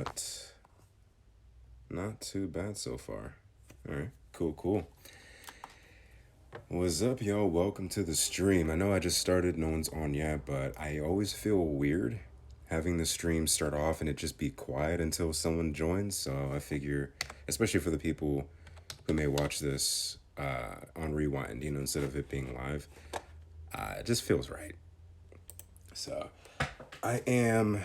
but not too bad so far. All right, cool. What's up, y'all? Welcome to the stream. I know I just started, no one's on yet, but I always feel weird having the stream start off and it just be quiet until someone joins. So I figure, especially for the people who may watch this on rewind, instead of it being live, it just feels right. So I am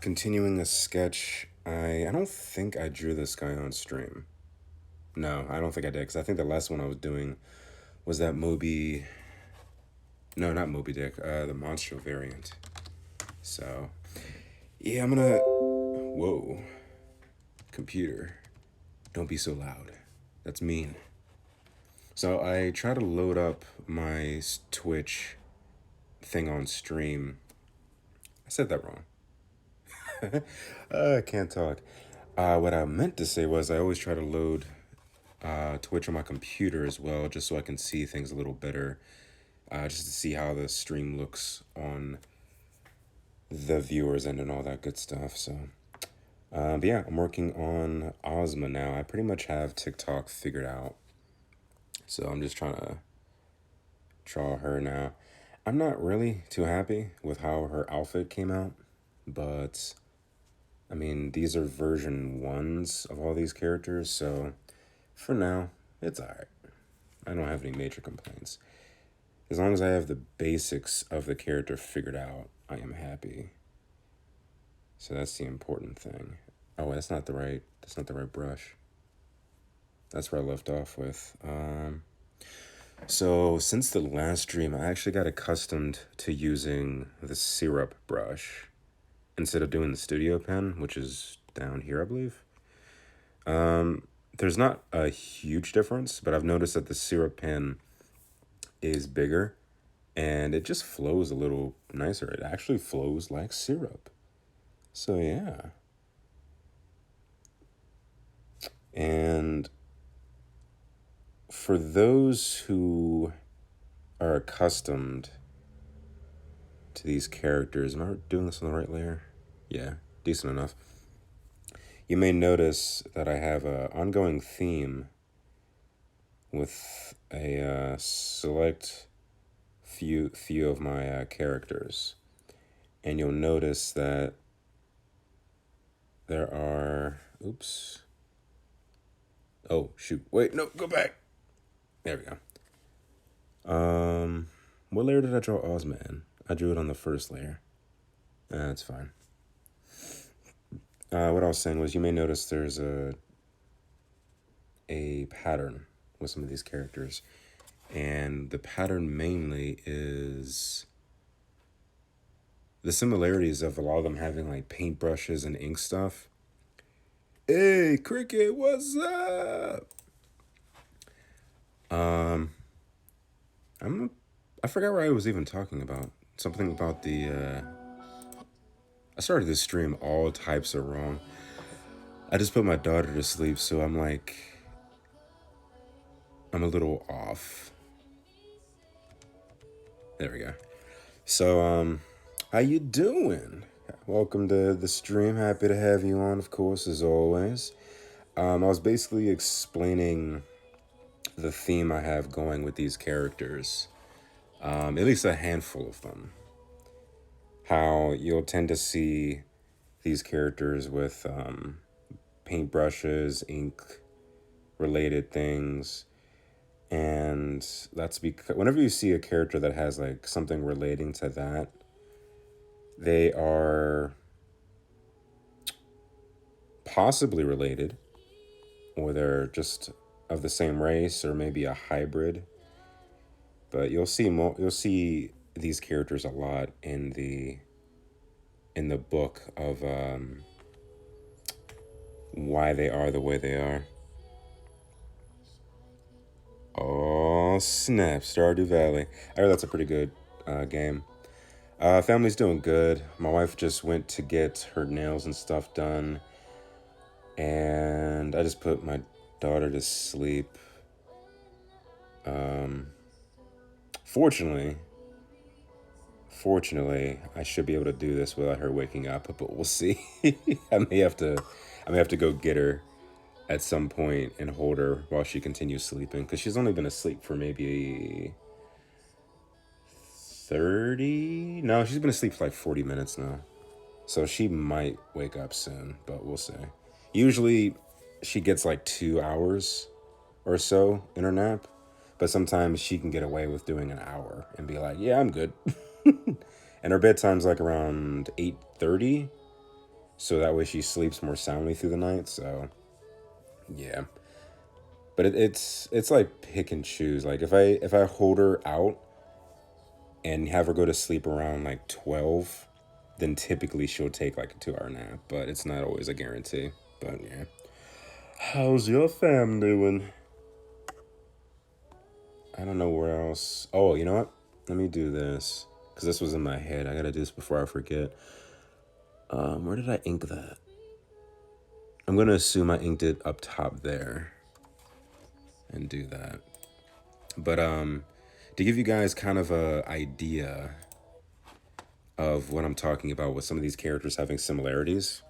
continuing a sketch. I don't think I drew this guy on stream. No, I don't think I did, because I think the last one I was doing was that Moby. No, not Moby Dick. The Monstro variant. So, yeah, I'm gonna. Whoa, computer, don't be so loud. That's mean. So I try to load up my Twitch thing on stream. I said that wrong. I can't talk. What I meant to say was I always try to load Twitch on my computer as well, just so I can see things a little better, just to see how the stream looks on the viewers end and all that good stuff. So, but yeah, I'm working on Ozma now. I pretty much have TickTock figured out, so I'm just trying to draw her now. I'm not really too happy with how her outfit came out, but I mean, these are version 1s of all these characters, so for now, it's alright. I don't have any major complaints. As long as I have the basics of the character figured out, I am happy. So that's the important thing. Oh, that's not the right brush. That's where I left off with. So since the last stream, I actually got accustomed to using the syrup brush instead of doing the studio pen, which is down here, I believe. There's not a huge difference, but I've noticed that the syrup pen is bigger and it just flows a little nicer. It actually flows like syrup. So yeah. And for those who are accustomed to these characters, am I doing this on the right layer? Yeah, decent enough. You may notice that I have an ongoing theme with a select few of my characters. And you'll notice that there are... Oops. Oh, shoot. Wait, no, go back. There we go. What layer did I draw Ozma in? I drew it on the first layer. That's fine. What I was saying was, you may notice there's a pattern with some of these characters, and the pattern mainly is the similarities of a lot of them having like paintbrushes and ink stuff. Hey, Cricket, what's up? I forgot what I was even talking about. Something about the I started this stream all types of wrong. I just put my daughter to sleep, so I'm a little off. There we go. So, how you doing? Welcome to the stream. Happy to have you on, of course, as always. I was basically explaining the theme I have going with these characters. At least a handful of them. How you'll tend to see these characters with paintbrushes, ink related things, and that's because whenever you see a character that has like something relating to that, they are possibly related, or they're just of the same race, or maybe a hybrid. But you'll see these characters a lot in the book of why they are the way they are. Oh snap! Stardew Valley. I heard that's a pretty good game. Family's doing good. My wife just went to get her nails and stuff done, and I just put my daughter to sleep. Fortunately, I should be able to do this without her waking up, but we'll see. I may have to, I may have to go get her at some point and hold her while she continues sleeping because she's only been asleep for maybe 30. No, she's been asleep for like 40 minutes now. So she might wake up soon, but we'll see. Usually she gets like 2 hours or so in her nap, but sometimes she can get away with doing an hour and be like, yeah, I'm good. And her bedtime's like around 8:30, so that way she sleeps more soundly through the night. So yeah, but it's like pick and choose. Like if I hold her out and have her go to sleep around like 12, then typically she'll take like a 2 hour nap. But it's not always a guarantee. But yeah, how's your fam doing? I don't know where else. Oh, you know what? Let me do this because this was in my head. I gotta do this before I forget. Where did I ink that? I'm gonna assume I inked it up top there and do that. But to give you guys kind of a idea of what I'm talking about with some of these characters having similarities.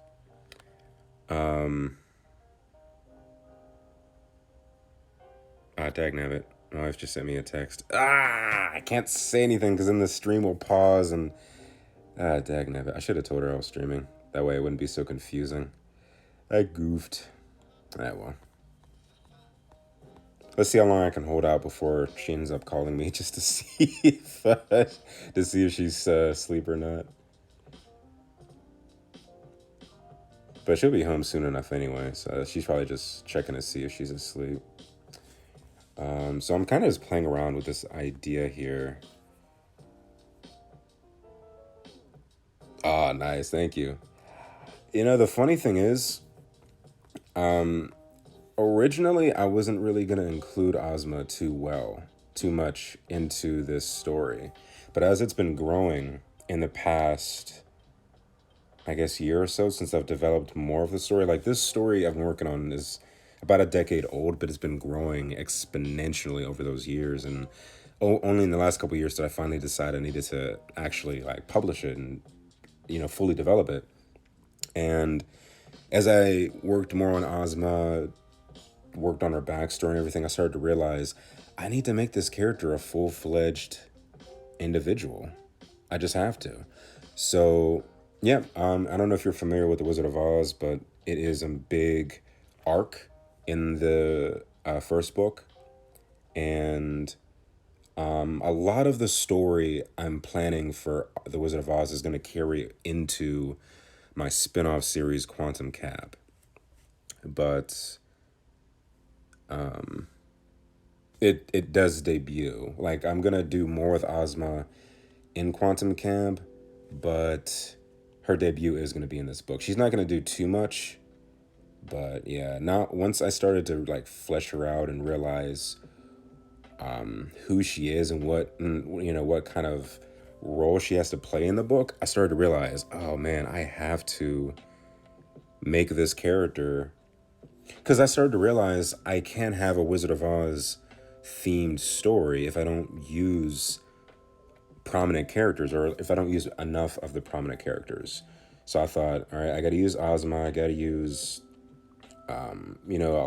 Dagnabbit. My wife just sent me a text. I can't say anything because then the stream will pause and dagnabbit. I should have told her I was streaming. That way it wouldn't be so confusing. I goofed. Well. Let's see how long I can hold out before she ends up calling me just to see if she's asleep or not. But she'll be home soon enough anyway, so she's probably just checking to see if she's asleep. So I'm kind of just playing around with this idea here. Ah, nice, thank you. You know, the funny thing is, originally I wasn't really going to include Ozma too much into this story. But as it's been growing in the past, I guess, year or so since I've developed more of the story, like this story I've been working on is about a decade old, but it's been growing exponentially over those years. And only in the last couple of years did I finally decide I needed to actually like publish it and, fully develop it. And as I worked more on Ozma, worked on her backstory and everything, I started to realize I need to make this character a full-fledged individual. I just have to. So, yeah, I don't know if you're familiar with The Wizard of Oz, but it is a big arc in the first book. And a lot of the story I'm planning for The Wizard of Oz is going to carry into my spin-off series, Quantum Cap. But it does debut. Like, I'm going to do more with Ozma in Quantum Cap, but her debut is going to be in this book. She's not going to do too much, but yeah, now once I started to like flesh her out and realize who she is and what kind of role she has to play in the book, I started to realize, oh man, I have to make this character, because I started to realize I can't have a Wizard of Oz themed story if I don't use prominent characters, or if I don't use enough of the prominent characters. So I thought, all right, I got to use Ozma, I got to use a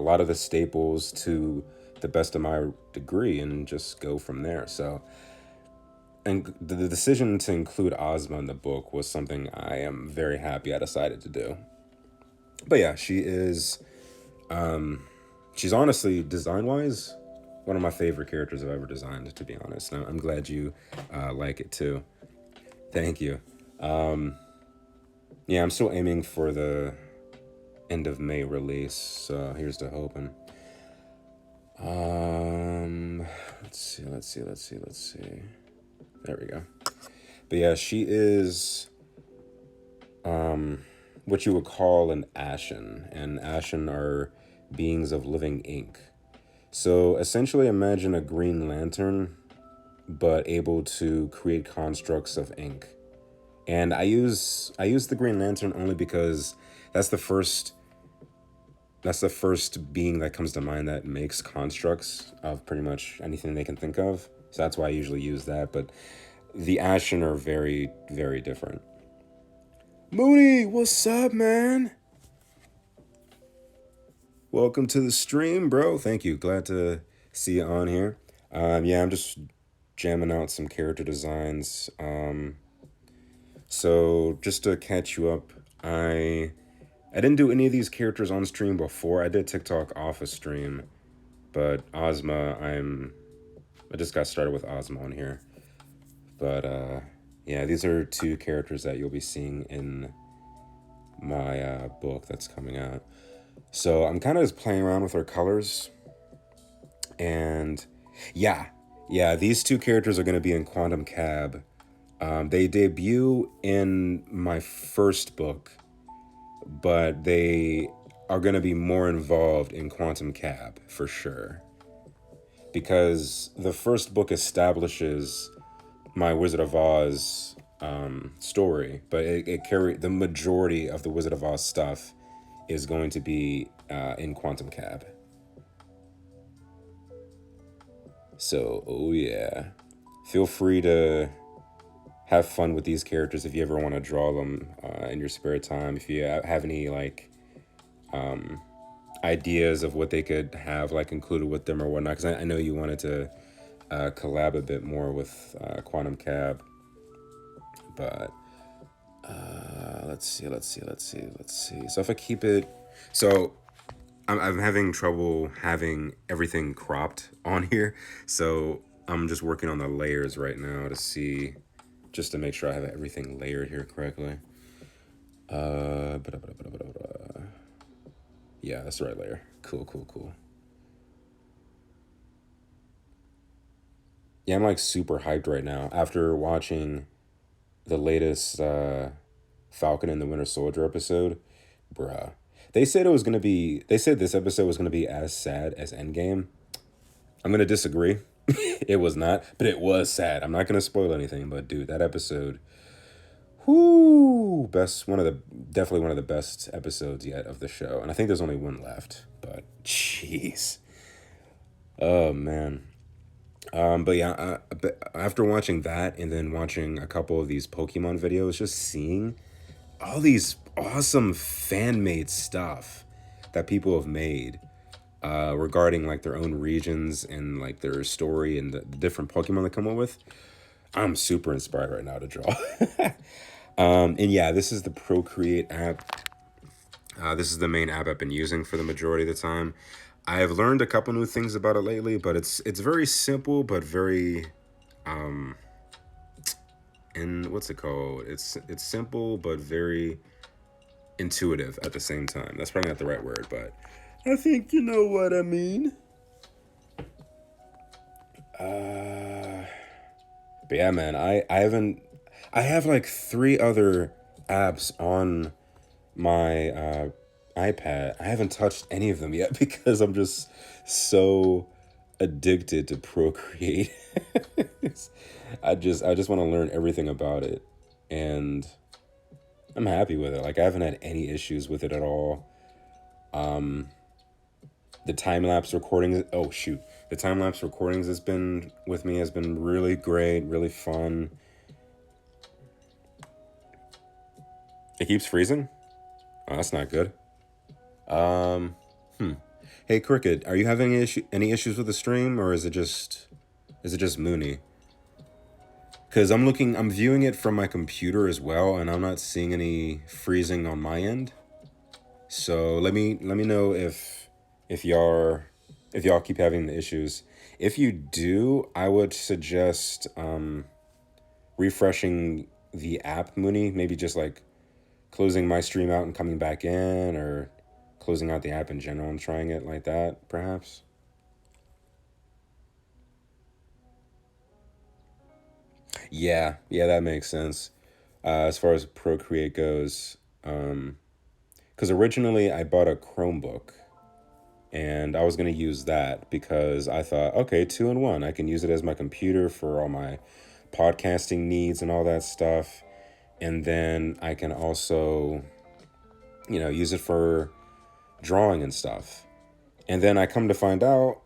lot of the staples to the best of my degree and just go from there. So, and the decision to include Ozma in the book was something I am very happy I decided to do. But yeah, she's honestly, design-wise, one of my favorite characters I've ever designed, to be honest. And I'm glad you like it too. Thank you. Yeah, I'm still aiming for the end of May release, so here's to hoping. Let's see. There we go. But yeah, she is what you would call an Ashen, and Ashen are beings of living ink. So essentially imagine a Green Lantern, but able to create constructs of ink. And I use the Green Lantern only because that's the first being that comes to mind that makes constructs of pretty much anything they can think of. So that's why I usually use that. But The Ashen are very, very different. Mooney, what's up, man? Welcome to the stream, bro. Thank you. Glad to see you on here. Yeah, I'm just jamming out some character designs. So just to catch you up, I didn't do any of these characters on stream before. I did TikTok off a stream, but Ozma, I just got started with Ozma on here. But yeah, these are two characters that you'll be seeing in my book that's coming out. So I'm kind of just playing around with our colors, and yeah, yeah, these two characters are going to be in Quantum Cab. They debut in my first book, but they are going to be more involved in Quantum Cab for sure. Because the first book establishes my Wizard of Oz story, but it carried the majority of the Wizard of Oz stuff is going to be in Quantum Cab. So, oh yeah. Feel free to have fun with these characters if you ever want to draw them in your spare time. If you have any like ideas of what they could have like included with them or whatnot, because I know you wanted to collab a bit more with Quantum Cab. But let's see. So if I keep it, so I'm having trouble having everything cropped on here. So I'm just working on the layers right now to see, just to make sure I have everything layered here correctly. Yeah, that's the right layer. Cool. Yeah, I'm like super hyped right now after watching the latest Falcon and the Winter Soldier episode. Bruh. They said it was gonna be. They said this episode was gonna be as sad as Endgame. I'm gonna disagree. It was not, but it was sad. I'm not gonna spoil anything, but dude, that episode, whoo, definitely one of the best episodes yet of the show. And I think there's only one left, but jeez, oh man. But yeah, but after watching that and then watching a couple of these Pokemon videos, just seeing all these awesome fan made stuff that people have made regarding like their own regions and like their story and the different Pokemon they come up with. I'm super inspired right now to draw. And yeah, this is the Procreate app. This is the main app I've been using for the majority of the time. I've learned a couple new things about it lately, but it's very simple, but very and what's it called? It's simple but very intuitive at the same time. That's probably not the right word, but I think you know what I mean. But yeah, man, I have like three other apps on my iPad. I haven't touched any of them yet because I'm just so addicted to Procreate. I just want to learn everything about it, and I'm happy with it. Like I haven't had any issues with it at all. The time lapse recordings. Oh shoot, the time lapse recordings has been with me has been really great, really fun. It keeps freezing. Oh, that's not good. Hey Cricket, are you having any issues with the stream, or is it just Mooney? Because I'm viewing it from my computer as well, and I'm not seeing any freezing on my end. So let me know if y'all keep having the issues. If you do, I would suggest refreshing the app, Mooney. Maybe just like closing my stream out and coming back in, or closing out the app in general and trying it like that, perhaps. Yeah, that makes sense. As far as Procreate goes, because originally I bought a Chromebook and I was going to use that because I thought, okay, two in one. I can use it as my computer for all my podcasting needs and all that stuff. And then I can also, use it for drawing and stuff. And then I come to find out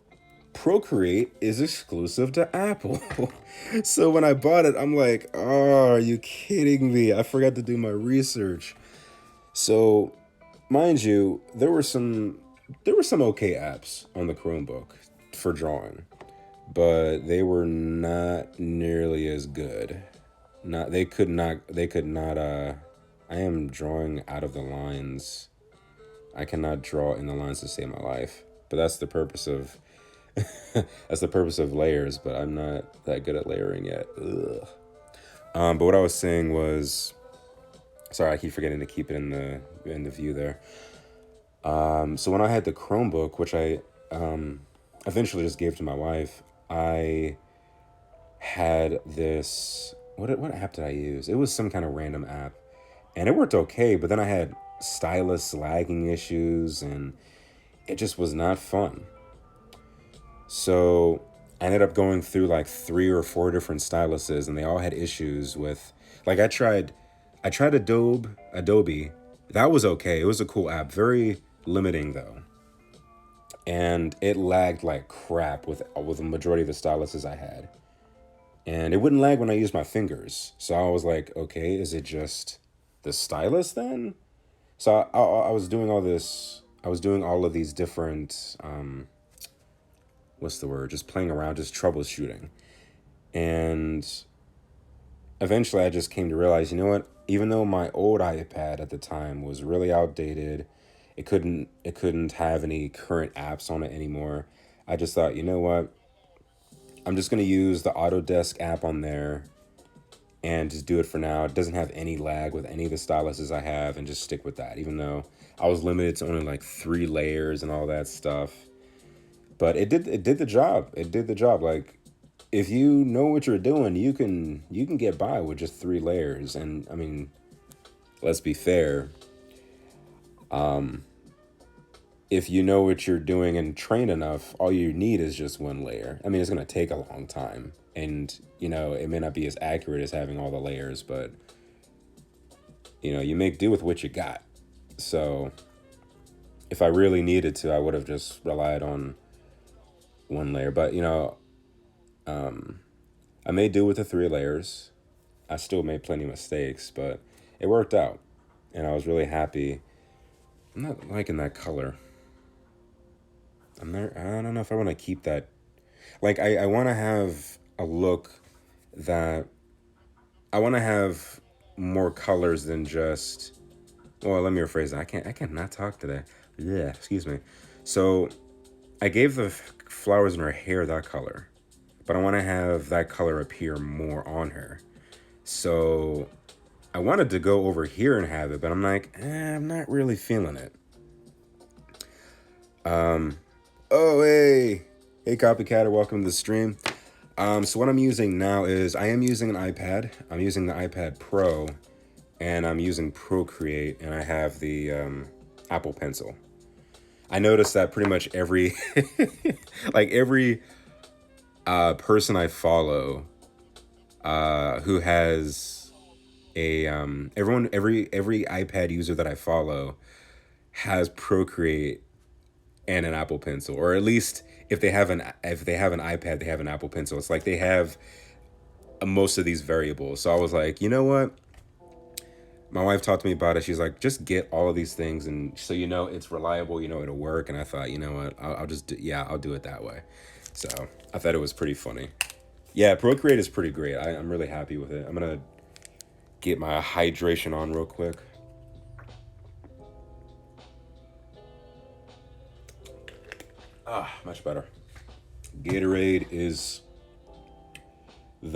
Procreate is exclusive to Apple. So when I bought it, I'm like, oh, are you kidding me? I forgot to do my research. So, mind you, there were some okay apps on the Chromebook for drawing, but they were not nearly as good. Not they could not I am drawing out of the lines. I cannot draw in the lines to save my life. But that's the purpose of that's the purpose of layers, but I'm not that good at layering yet. Ugh. But what I was saying was, sorry, I keep forgetting to keep it in the view there. So when I had the Chromebook, which I eventually just gave to my wife, I had this. What app did I use? It was some kind of random app, and it worked okay. But then I had stylus lagging issues, and it just was not fun. So I ended up going through like three or four different styluses, and they all had issues with. Like I tried Adobe. That was okay. It was a cool app. Very limiting though, and it lagged like crap with the majority of the styluses I had. And it wouldn't lag when I used my fingers. So I was like, okay, is it just the stylus then? So I was doing all this. I was doing all of these different. What's the word? Just playing around, just troubleshooting, and eventually I just came to realize, you know what? Even though my old iPad at the time was really outdated, it couldn't have any current apps on it anymore. I just thought, you know what? I'm just gonna use the Autodesk app on there and just do it for now. It doesn't have any lag with any of the styluses I have, and just stick with that. Even though I was limited to only like 3 layers and all that stuff, but it did the job. It did the job. Like if you know what you're doing, you can get by with just 3 layers. And I mean, let's be fair. If you know what you're doing and train enough, all you need is just 1 layer. I mean, it's gonna take a long time, and it may not be as accurate as having all the layers, but you make do with what you got. So if I really needed to, I would have just relied on 1 layer. But I made do with the 3 layers. I still made plenty of mistakes, but it worked out, and I was really happy. I'm not liking that color. I'm there. I don't know if I want to keep that. Like I want to have a look that I want to have more colors than just. Well, let me rephrase that. I cannot talk today. Yeah, excuse me. So I gave the flowers in her hair that color, but I want to have that color appear more on her. So I wanted to go over here and have it, but I'm like, I'm not really feeling it. Oh, hey, copycatter, welcome to the stream. So what I'm using now is I am using an iPad. I'm using the iPad Pro, and I'm using Procreate, and I have the Apple Pencil. I noticed that pretty much every, like every person I follow, who has every iPad user that I follow has Procreate and an Apple Pencil, or at least if they have an iPad, they have an Apple Pencil. It's like they have most of these variables. So I was like, you know what? My wife talked to me about it. She's like, just get all of these things, and so it's reliable. It'll work. And I thought, you know what? I'll just I'll do it that way. So I thought it was pretty funny. Yeah, Procreate is pretty great. I'm really happy with it. I'm gonna get my hydration on real quick. Much better. Gatorade is I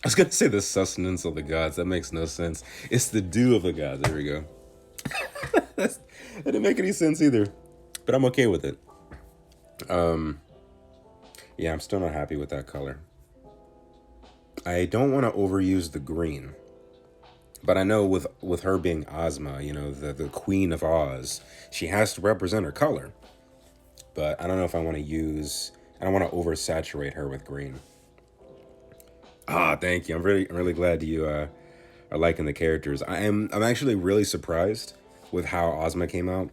was gonna say the sustenance of the gods. That makes no sense. It's the dew of the gods. There we go. That didn't make any sense either, but I'm okay with it. Yeah, I'm still not happy with that color. I don't want to overuse the green, but I know with her being Ozma, the Queen of Oz, she has to represent her color. But I don't know if I want to use. I don't want to oversaturate her with green. Thank you. I'm really glad you are liking the characters. I'm actually really surprised with how Ozma came out.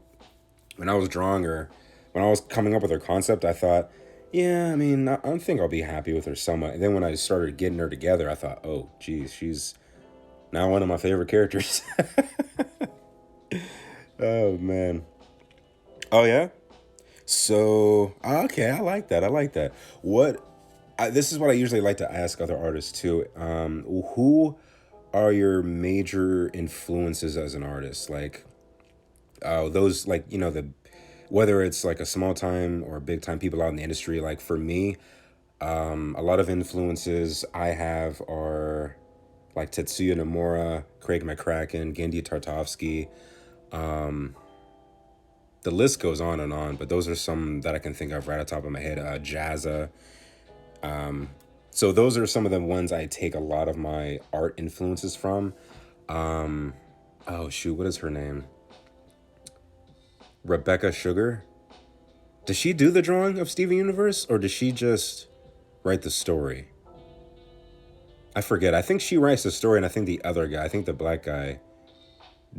When I was drawing her, when I was coming up with her concept, I thought, yeah, I mean, I think I'll be happy with her somewhat. And then when I started getting her together, I thought, oh, geez, she's now one of my favorite characters. Oh man. Oh yeah. So okay, I like that. I like that. This is what I usually like to ask other artists too. Who are your major influences as an artist? Like, those, like, the whether it's like a small time or big time people out in the industry. Like for me, a lot of influences I have are like Tetsuya Nomura, Craig McCracken, Gendy Tartovsky. The list goes on, but those are some that I can think of right off the top of my head. Jazza. So those are some of the ones I take a lot of my art influences from. Oh shoot, what is her name? Rebecca Sugar. Does she do the drawing of Steven Universe, or does she just write the story? I forget. I think she writes the story, and I think the other guy, I think the black guy,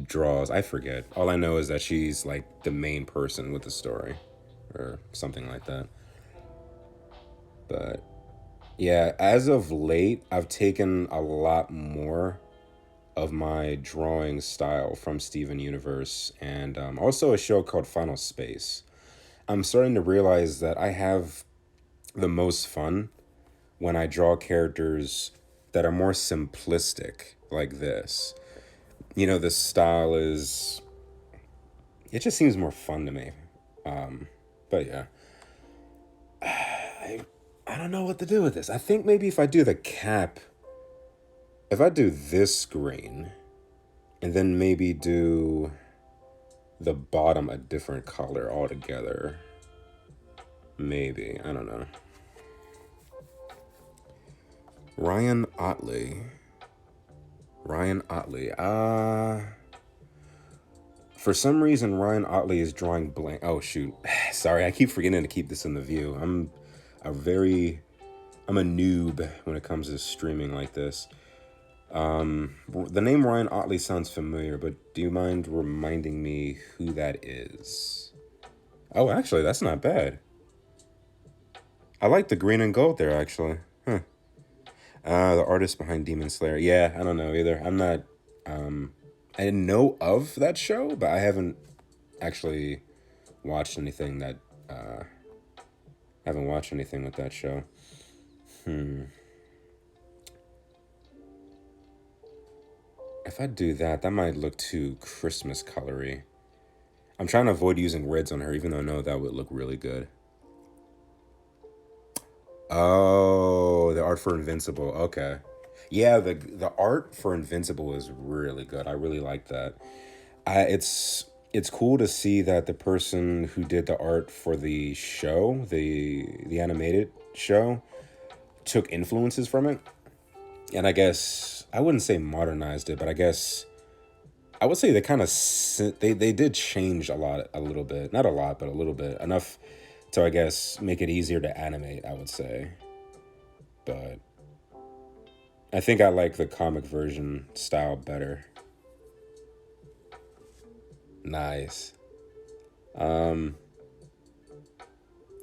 draws. I forget. All I know is that she's like the main person with the story, or something like that. But yeah, as of late, I've taken a lot more of my drawing style from Steven Universe, and also a show called Final Space. I'm starting to realize that I have the most fun when I draw characters that are more simplistic like this. The style is, it just seems more fun to me. But yeah, I don't know what to do with this. I think maybe if I do the cap, if I do this green, and then maybe do the bottom a different color altogether. Maybe. I don't know. Ryan Otley. Ryan Otley. For some reason, Ryan Otley is drawing blank. Oh, shoot. Sorry, I keep forgetting to keep this in the view. a very, I'm a noob when it comes to streaming like this. The name Ryan Otley sounds familiar, but do you mind reminding me who that is? Oh, actually, that's not bad. I like the green and gold there, actually. Huh. The artist behind Demon Slayer. Yeah, I don't know either. I'm not. I know of that show, but I haven't actually watched anything that. Haven't watched anything with that show. If I do that, that might look too Christmas colory. I'm trying to avoid using reds on her, even though I know that would look really good. Oh, the art for Invincible. Okay. Yeah, the art for Invincible is really good. I really like that. It's cool to see that the person who did the art for the show, the animated show, took influences from it. And I guess I wouldn't say modernized it, but I guess I would say they kind of they did change a little bit, not a lot, but a little bit, enough to, I guess, make it easier to animate, I would say. But I think I like the comic version style better. Nice. Um,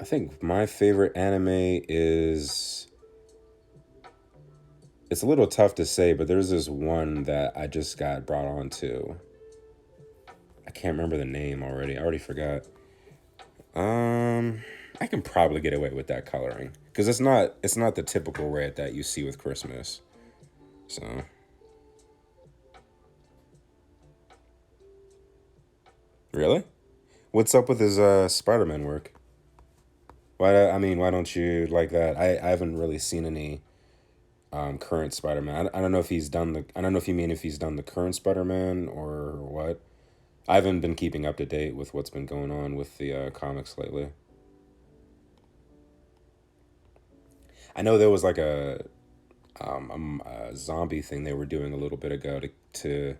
I think my favorite anime is. It's a little tough to say, but there's this one that I just got brought on to. I can't remember the name already. I already forgot. I can probably get away with that coloring because it's not the typical red that you see with Christmas. So really, what's up with his Spider-Man work? Why don't you like that? I haven't really seen any current Spider-Man. I don't know if he's done the. I don't know if you mean if he's done the current Spider-Man or what. I haven't been keeping up to date with what's been going on with the comics lately. I know there was like a zombie thing they were doing a little bit ago to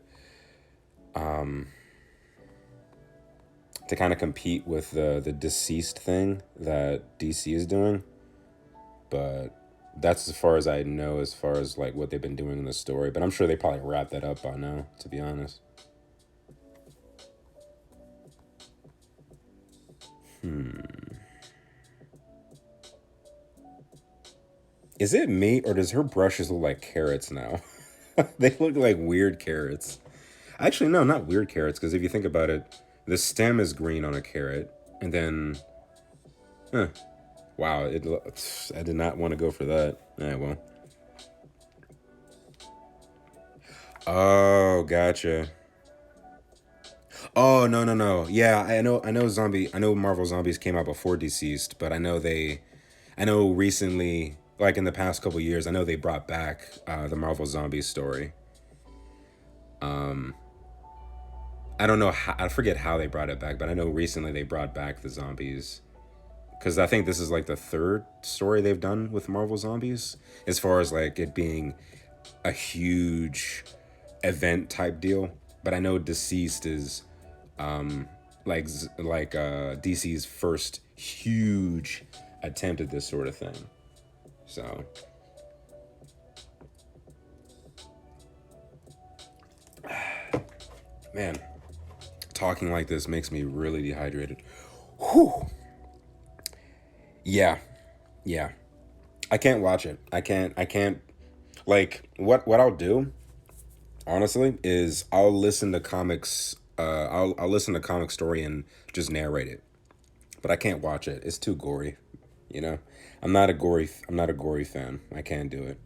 kind of compete with the deceased thing that DC is doing, but that's as far as I know as far as like what they've been doing in the story. But I'm sure they probably wrapped that up by now, to be honest. Is it me or does her brushes look like carrots now? They look like weird carrots. Actually, no, not weird carrots, because if you think about it, the stem is green on a carrot, and then, huh, wow, I did not want to go for that. Yeah, well. Oh, gotcha. Oh, no, no, no. Yeah, I know Marvel Zombies came out before Deceased, but I know recently, like in the past couple years, I know they brought back the Marvel Zombies story. I don't know how, I forget how they brought it back, but I know recently they brought back the zombies because I think this is like the third story they've done with Marvel Zombies, as far as like it being a huge event type deal. But I know Deceased is DC's first huge attempt at this sort of thing. So, man, talking like this makes me really dehydrated. Whew. Yeah, yeah. I can't watch it. I can't like what I'll do, honestly, is I'll listen to comics I'll listen to comic story and just narrate it. But I can't watch it. It's too gory, you know? I'm not a gory fan. I can't do it.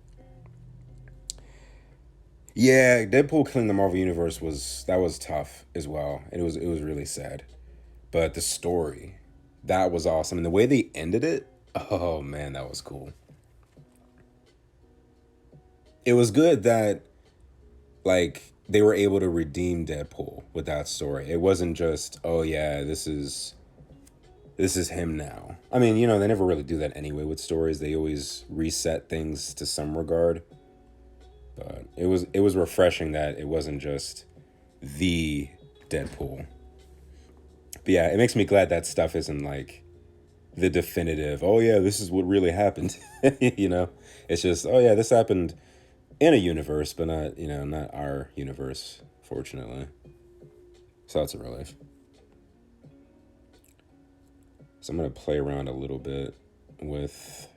Yeah, Deadpool killing the Marvel universe was tough as well. It was really sad. But the story, that was awesome. And the way they ended it, oh man, that was cool. It was good that like they were able to redeem Deadpool with that story. It wasn't just, oh yeah, this is him now. I mean, they never really do that anyway with stories. They always reset things to some regard. But it was refreshing that it wasn't just the Deadpool. But yeah, it makes me glad that stuff isn't like the definitive, oh yeah, this is what really happened. you know? It's just, oh yeah, this happened in a universe, but not, not our universe, fortunately. So that's a relief. So I'm gonna play around a little bit with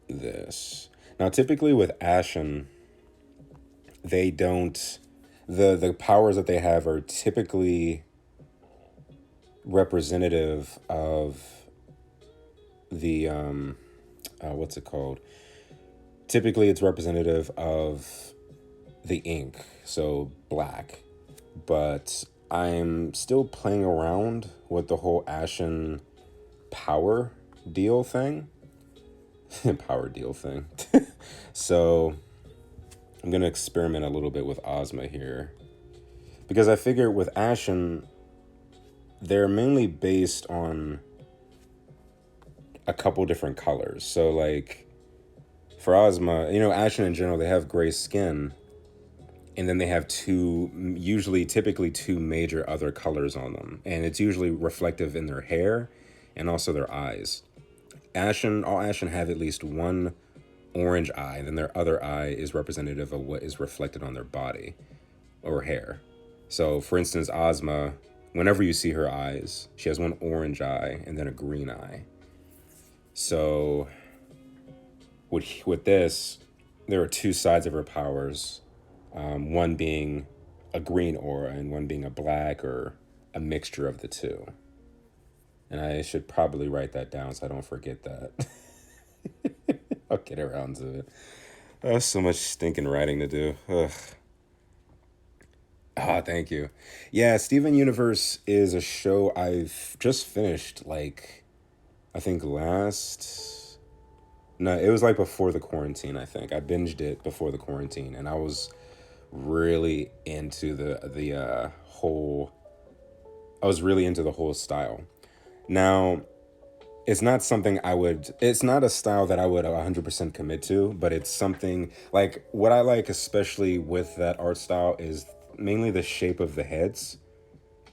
this. Now, typically with Ashen, they don't. The powers that they have are typically representative of the what's it called? Typically, it's representative of the ink, so black. But I'm still playing around with the whole Ashen power deal thing. Power deal thing. So I'm gonna experiment a little bit with Ozma here. Because I figure with Ashen, they're mainly based on a couple different colors. So like for Ozma, Ashen in general, they have gray skin, and then they have typically two major other colors on them, and it's usually reflective in their hair and also their eyes. All Ashen have at least one orange eye, and then their other eye is representative of what is reflected on their body or hair. So, for instance, Ozma, whenever you see her eyes, she has one orange eye and then a green eye. So, with this, there are two sides of her powers, one being a green aura and one being a black or a mixture of the two. And I should probably write that down so I don't forget that. I'll get around to it. That's so much stinking writing to do. Ugh. Ah, thank you. Yeah, Steven Universe is a show I've just finished, like, I think last. No, it was like before the quarantine, I think. I binged it before the quarantine, and I was really into the whole. I was really into the whole style. Now, it's not a style that I would 100% commit to, but it's something like what I like especially with that art style is mainly the shape of the heads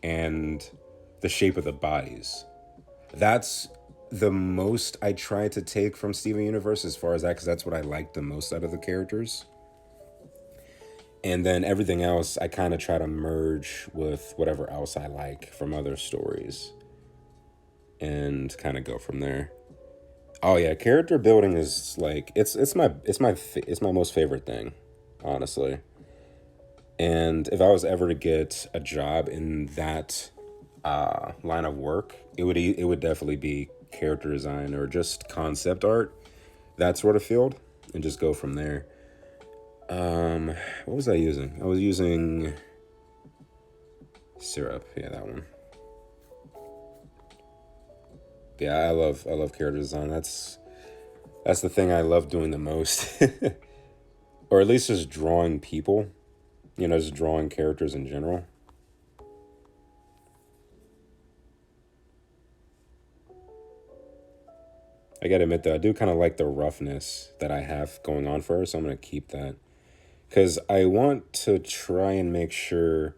and the shape of the bodies. That's the most I try to take from Steven Universe as far as that, because that's what I like the most out of the characters. And then everything else I kind of try to merge with whatever else I like from other stories. and kind of go from there. Oh yeah, character building is like it's my most favorite thing, honestly. And if I was ever to get a job in that line of work, it would definitely be character design or just concept art, that sort of field, and just go from there. What was I using? I was using syrup. Yeah, that one. Yeah, I love character design. That's the thing I love doing the most, or at least just drawing people. You know, just drawing characters in general. I gotta admit though, I do kind of like the roughness that I have going on for her, so I'm gonna keep that because I want to try and make sure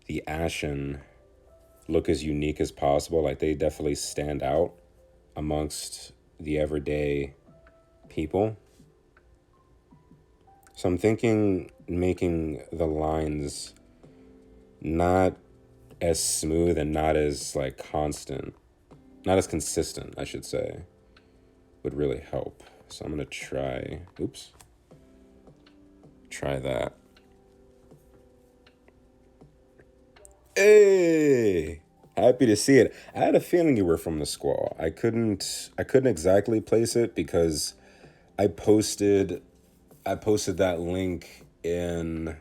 the Ashen look as unique as possible. Like they definitely stand out amongst the everyday people. So I'm thinking making the lines not as smooth and not as like constant, not as consistent, I should say, would really help. So I'm gonna try. Oops. Try that. Hey, happy to see it. I had a feeling you were from the squall. I couldn't exactly place it because I posted I posted that link in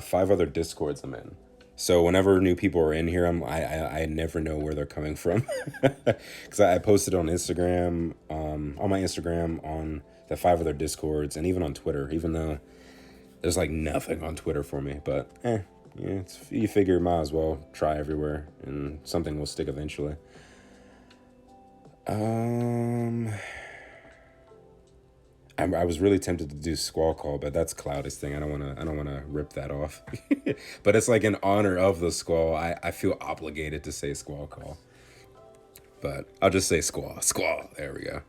five other discords I'm in. So whenever new people are in here, I never know where they're coming from because I posted on Instagram, on my Instagram, on the five other discords, and even on Twitter. Even though there's like nothing on Twitter for me, but yeah, you figure might as well try everywhere, and something will stick eventually. Um, I was really tempted to do Squall Call, but that's Cloudest thing. I don't wanna rip that off. But it's like in honor of the Squall. I feel obligated to say Squall Call. But I'll just say Squall. Squall. There we go.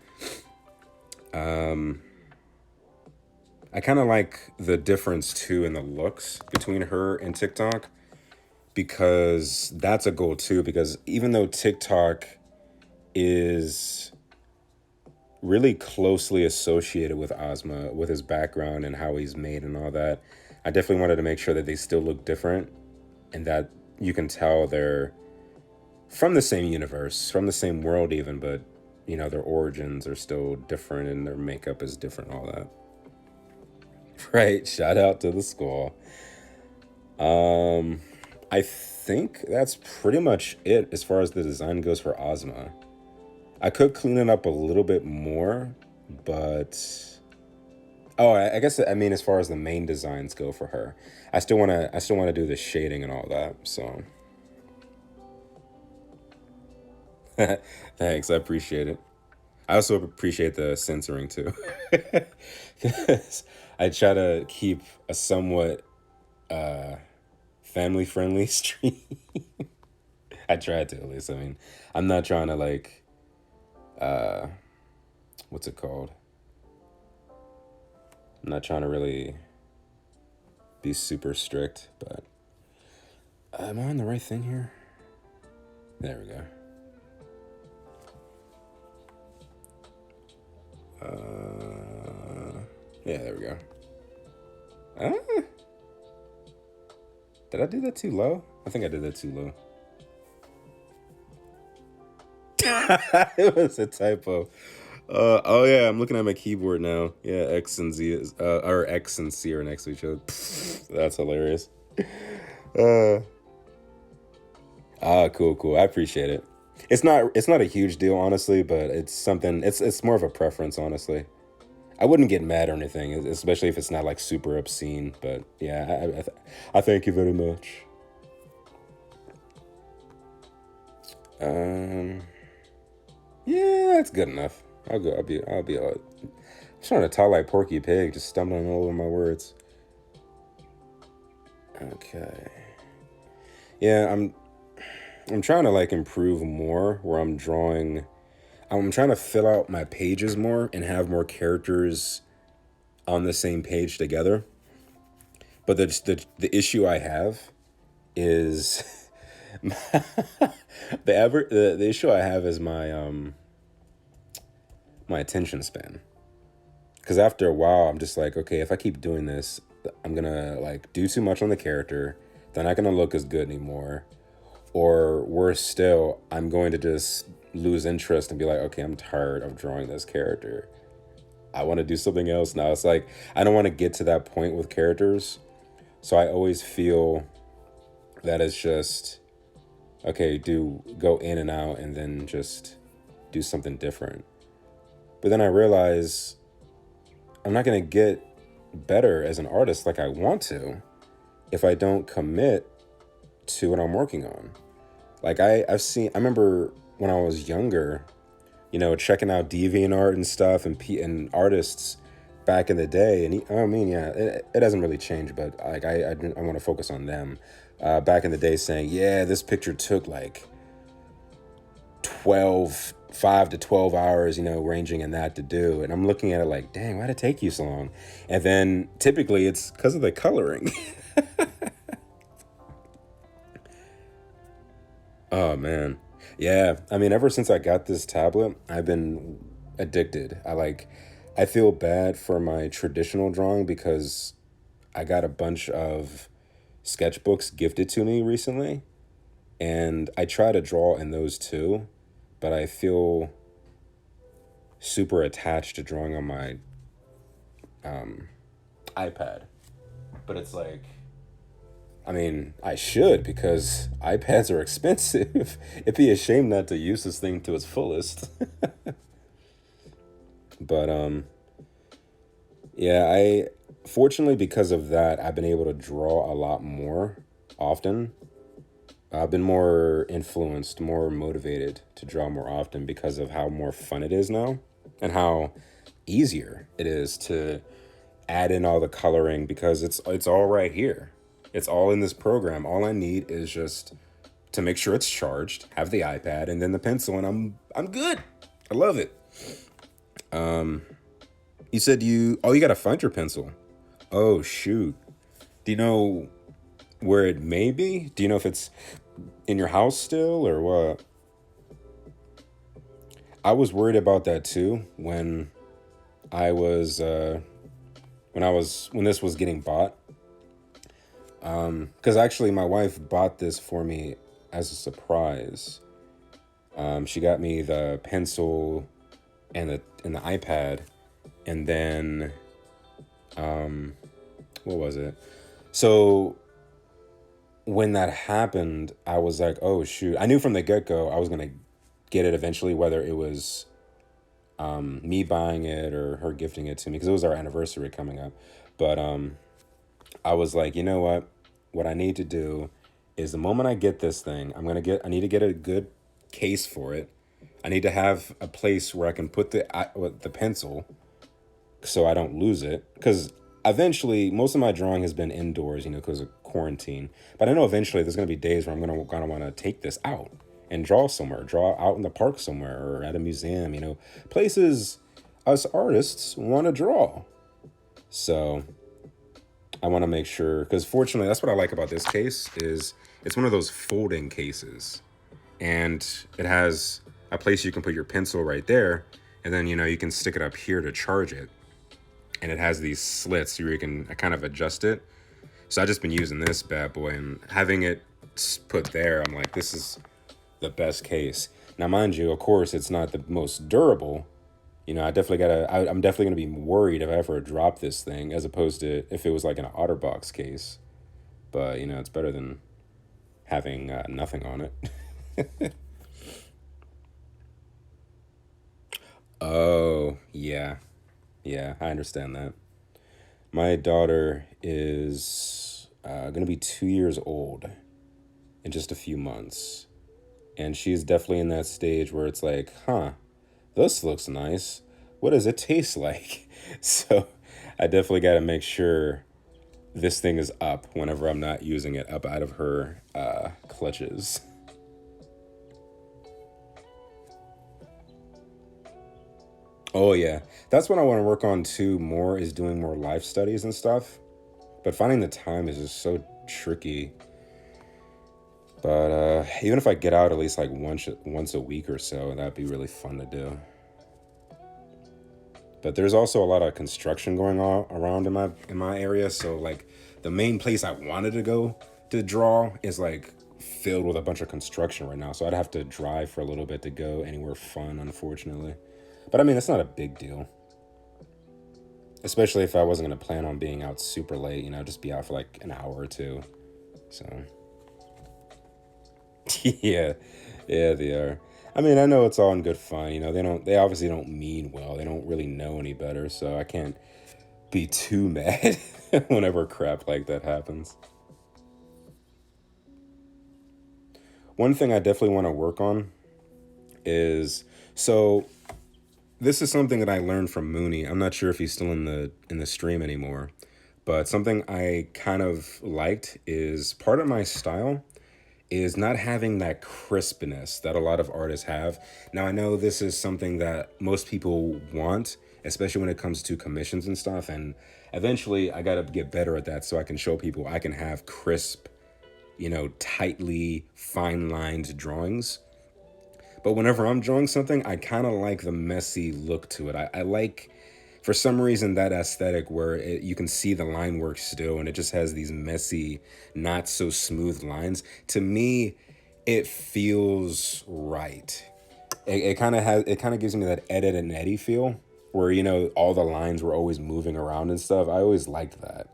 I kind of like the difference too in the looks between her and TikTok because that's a goal too. Because even though TikTok is really closely associated with Ozma, with his background and how he's made and all that, I definitely wanted to make sure that they still look different and that you can tell they're from the same universe, from the same world even, but you know, their origins are still different and their makeup is different, all that. Right, shout out to the school. I think that's pretty much it as far as the design goes for Ozma. I could clean it up a little bit more, but oh, I guess I mean as far as the main designs go for her, I still wanna do the shading and all that. So thanks, I appreciate it. I also appreciate the censoring too, because I try to keep a somewhat family friendly stream. I try to at least. I mean, I'm not trying to like what's it called? I'm not trying to really be super strict, but am I on the right thing here? There we go. Yeah, there we go. Ah, did I do that too low? I think I did that too low. It was a typo. Oh yeah, I'm looking at my keyboard now. Yeah, X and Z is or X and C are next to each other. That's hilarious. Uh, cool, cool. I appreciate it. It's not a huge deal, honestly, but it's something. It's more of a preference, honestly. I wouldn't get mad or anything, especially if it's not like super obscene. But yeah, I thank you very much. Um, yeah, that's good enough. I'll go. I'll be. I'm trying to talk like Porky Pig, just stumbling all over my words. Okay. Yeah, I'm trying to like improve more where I'm drawing. I'm trying to fill out my pages more and have more characters on the same page together. But the issue I have is The issue I have is my attention span. Because after a while, I'm just like, okay, if I keep doing this, I'm gonna like do too much on the character. They're not gonna look as good anymore. Or worse still, I'm going to just lose interest and be like, okay, I'm tired of drawing this character. I want to do something else now. It's like I don't want to get to that point with characters. So I always feel that it's just okay, do go in and out and then just do something different. But then I realize I'm not going to get better as an artist like I want to if I don't commit to what I'm working on. Like I remember when I was younger, checking out DeviantArt and stuff and artists back in the day. And I mean, yeah, it hasn't really changed, but like I want to focus on them. Back in the day saying, yeah, this picture took like 5 to 12 hours, ranging in that to do. And I'm looking at it like, dang, why'd it take you so long? And then typically it's because of the coloring. Oh man. Yeah. I mean, ever since I got this tablet, I've been addicted. I feel bad for my traditional drawing because I got a bunch of sketchbooks gifted to me recently, and I try to draw in those too, but I feel super attached to drawing on my iPad. But it's like, I mean, I should because iPads are expensive. It'd be a shame not to use this thing to its fullest. But yeah, I fortunately because of that, I've been able to draw a lot more often. I've been more influenced, more motivated to draw more often because of how more fun it is now and how easier it is to add in all the coloring because it's all right here. It's all in this program. All I need is just to make sure it's charged, have the iPad and then the pencil and I'm good. I love it. You said you got to find your pencil. Oh shoot. Do you know where it may be? Do you know if it's in your house still or what? I was worried about that too I was when this was getting bought. Because actually my wife bought this for me as a surprise. She got me the pencil and the iPad, and then what was it? So when that happened, I was like, oh shoot! I knew from the get go I was gonna get it eventually, whether it was me buying it or her gifting it to me, because it was our anniversary coming up. But I was like, you know what? What I need to do is the moment I get this thing, I need to get a good case for it. I need to have a place where I can put the pencil so I don't lose it. Because eventually, most of my drawing has been indoors, because of quarantine. But I know eventually there's going to be days where I'm gonna want to take this out and draw somewhere, draw out in the park somewhere or at a museum, places us artists want to draw. So I want to make sure, because fortunately, that's what I like about this case is it's one of those folding cases, and it has a place you can put your pencil right there, and then you can stick it up here to charge it, and it has these slits so you can kind of adjust it. So I've just been using this bad boy and having it put there. I'm like, this is the best case. Now, mind you, of course, it's not the most durable. I'm definitely gonna be worried if I ever drop this thing, as opposed to if it was like an OtterBox case. But it's better than having nothing on it. Oh yeah, yeah, I understand that. My daughter is gonna be 2 years old in just a few months, and she's definitely in that stage where it's like, huh, this looks nice. What does it taste like? So I definitely got to make sure this thing is up whenever I'm not using it, up out of her clutches. Oh yeah, that's what I want to work on too. More is doing more life studies and stuff, but finding the time is just so tricky. But even if I get out at least like once a week or so, that'd be really fun to do. But there's also a lot of construction going on around in my area, so like the main place I wanted to go to draw is like filled with a bunch of construction right now. So I'd have to drive for a little bit to go anywhere fun, unfortunately. But I mean, it's not a big deal. Especially if I wasn't gonna plan on being out super late, just be out for like an hour or two. So yeah, yeah, they are. I mean, I know it's all in good fun. They obviously don't mean well. They don't really know any better, so I can't be too mad whenever crap like that happens. One thing I definitely want to work on is so this is something that I learned from Mooney. I'm not sure if he's still in the stream anymore, but something I kind of liked is part of my style is not having that crispness that a lot of artists have. Now, I know this is something that most people want, especially when it comes to commissions and stuff. And eventually, I got to get better at that so I can show people I can have crisp, tightly fine lined drawings. But whenever I'm drawing something, I kind of like the messy look to it. I like, for some reason, that aesthetic where you can see the line work still and it just has these messy, not so smooth lines. To me, it feels right. It kind of gives me that Edit and Eddie feel where, all the lines were always moving around and stuff. I always liked that.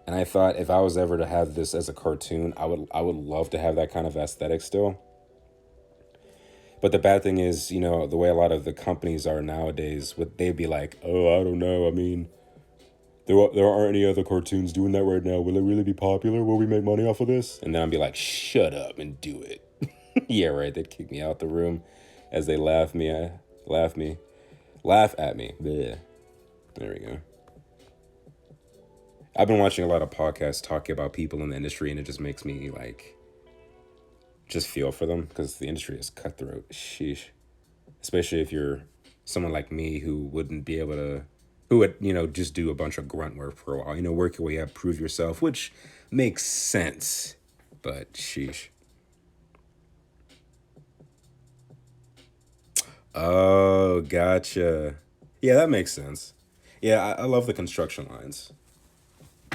And I thought if I was ever to have this as a cartoon, I would love to have that kind of aesthetic still. But the bad thing is, the way a lot of the companies are nowadays, they'd be like, oh, I don't know. I mean, there aren't any other cartoons doing that right now. Will it really be popular? Will we make money off of this? And then I'd be like, shut up and do it. Yeah, right. They'd kick me out the room as they laugh at me. Bleh. There we go. I've been watching a lot of podcasts talking about people in the industry, and it just makes me like just feel for them because the industry is cutthroat. Sheesh. Especially if you're someone like me who wouldn't be able to, who would, just do a bunch of grunt work for a while, work your way up, prove yourself, which makes sense. But sheesh. Oh, gotcha. Yeah, that makes sense. Yeah, I love the construction lines.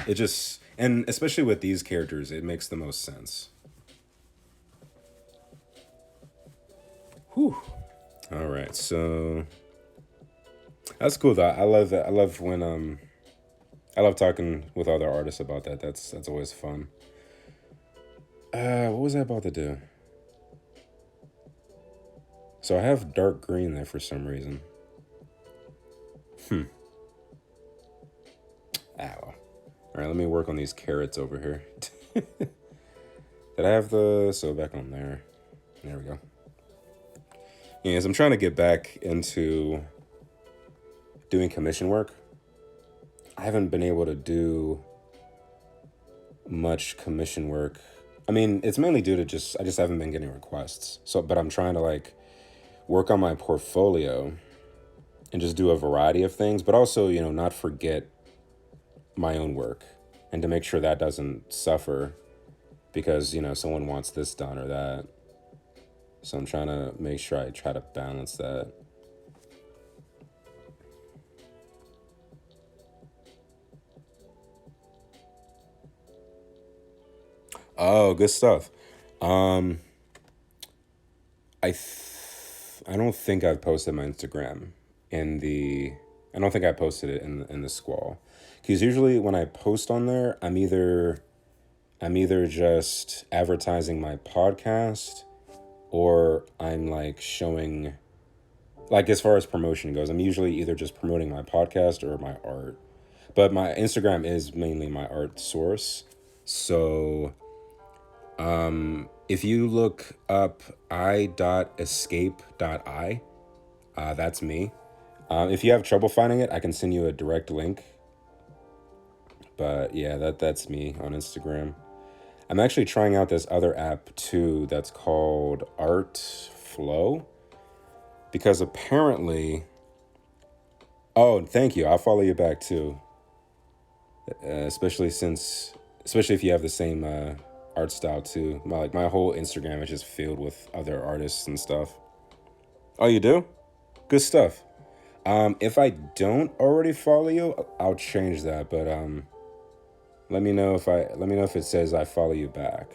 It just, and especially with these characters, it makes the most sense. Whew. All right, so that's cool though. I love that. I love talking with other artists about that. That's always fun. What was I about to do? So I have dark green there for some reason. Ow. All right, let me work on these carrots over here. Did I have so back on there? There we go. Yes, I'm trying to get back into doing commission work. I haven't been able to do much commission work. I mean, it's mainly due to I just haven't been getting requests. So, but I'm trying to like work on my portfolio and just do a variety of things, but also, not forget my own work and to make sure that doesn't suffer because, someone wants this done or that. So I'm trying to make sure I try to balance that. Oh, good stuff. Um, I don't think I've posted my Instagram in the. I don't think I posted it in the squall, because usually when I post on there, I'm either just advertising my podcast, or I'm like showing, like as far as promotion goes, I'm usually either just promoting my podcast or my art. But my Instagram is mainly my art source. So if you look up I.Escape.I, that's me. If you have trouble finding it, I can send you a direct link. But yeah, that's me on Instagram. I'm actually trying out this other app too that's called Art Flow because apparently, oh, thank you. I'll follow you back too. Especially if you have the same art style too. My whole Instagram is just filled with other artists and stuff. Oh, you do? Good stuff. If I don't already follow you, I'll change that. But let me know if it says I follow you back.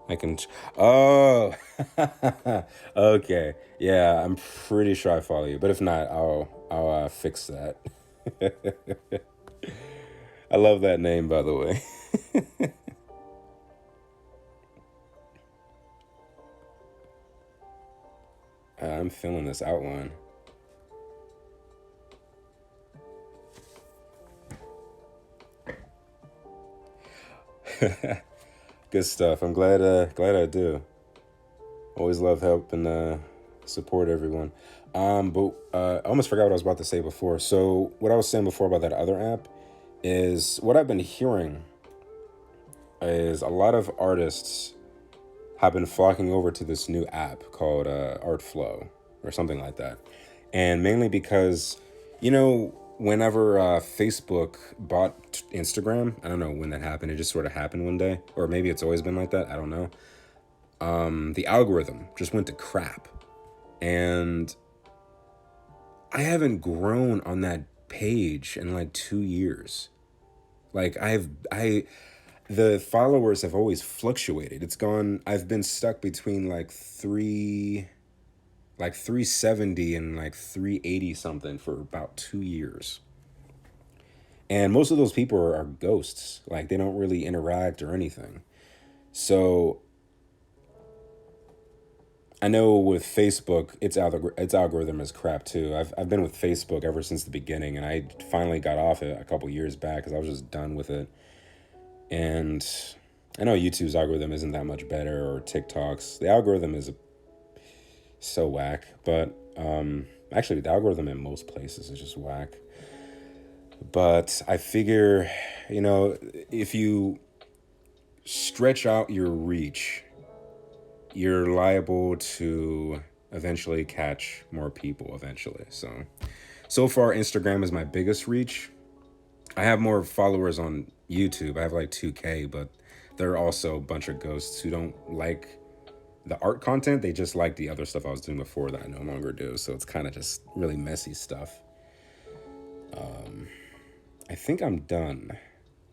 I can. Oh, okay. Yeah, I'm pretty sure I follow you. But if not, I'll fix that. I love that name, by the way. I'm feeling this outline. Good stuff. I'm glad I do. Always love helping support everyone. But I almost forgot what I was about to say before. So what I was saying before about that other app is what I've been hearing is a lot of artists have been flocking over to this new app called Artflow or something like that. And mainly because, whenever Facebook bought Instagram, I don't know when that happened. It just sort of happened one day. Or maybe it's always been like that. I don't know. The algorithm just went to crap. And I haven't grown on that page in like 2 years. Like the followers have always fluctuated. I've been stuck between like 370 and like 380 something for about 2 years. And most of those people are ghosts. Like they don't really interact or anything. So I know with Facebook, its algorithm is crap too. I've been with Facebook ever since the beginning, and I finally got off it a couple years back because I was just done with it. And I know YouTube's algorithm isn't that much better, or TikTok's. The algorithm is so whack, but actually, the algorithm in most places is just whack. But I figure, if you stretch out your reach, you're liable to eventually catch more people eventually. So far, Instagram is my biggest reach. I have more followers on YouTube. I have like 2K, but there are also a bunch of ghosts who don't like the art content. They just like the other stuff I was doing before that I no longer do. So it's kind of just really messy stuff. I think I'm done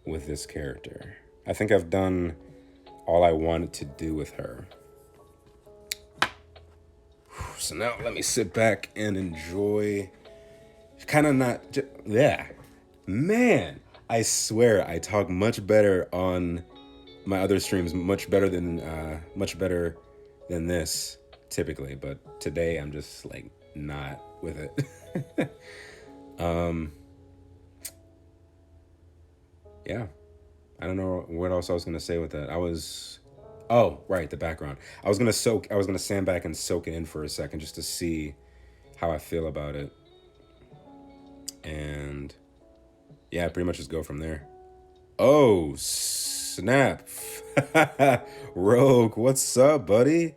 with this character. I think I've done all I wanted to do with her. So now let me sit back and enjoy. Kind of not. Yeah. Man, I swear I talk much better on my other streams, much better than this typically. But today I'm just like not with it. Yeah. I don't know what else I was gonna say with that. Oh, right, the background. I was gonna stand back and soak it in for a second just to see how I feel about it. And yeah, pretty much just go from there. Oh, snap. Rogue, what's up, buddy?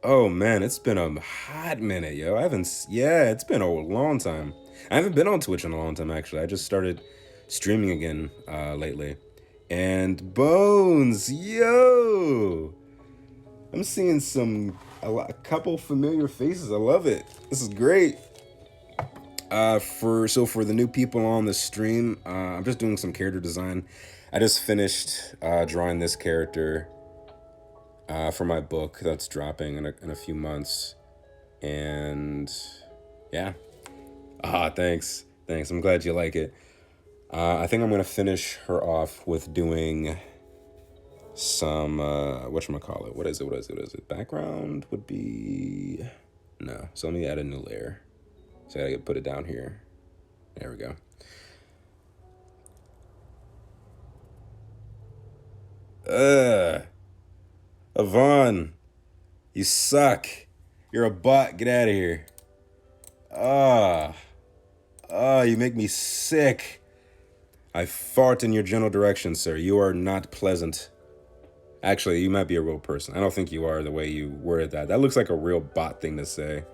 Oh man, it's been a hot minute, yo. Yeah, it's been a long time. I haven't been on Twitch in a long time, actually. I just started streaming again lately. And Bones, yo! I'm seeing a couple familiar faces. I love it. This is great. For the new people on the stream, I'm just doing some character design. I just finished drawing this character for my book that's dropping in a few months, and yeah. Thanks. I'm glad you like it. I think I'm gonna finish her off with doing some whatchamacallit. What is it? Background would be no. So let me add a new layer. So I gotta put it down here. There we go. Avon, you suck. You're a bot. Get out of here. You make me sick. I fart in your general direction, sir. You are not pleasant. Actually, you might be a real person. I don't think you are the way you worded that. That looks like a real bot thing to say.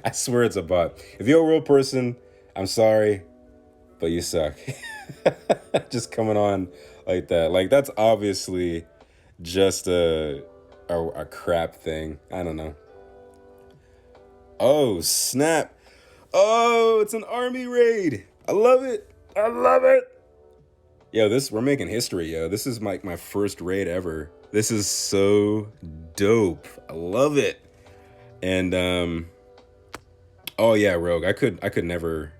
I swear it's a bot. If you're a real person, I'm sorry, but you suck. Just coming on like that. Like that's obviously just a crap thing. I don't know. Oh snap! Oh, it's an army raid. I love it. I love it. Yo, this we're making history, yo. This is my first raid ever. This is so dope. I love it. And oh yeah, Rogue. I could never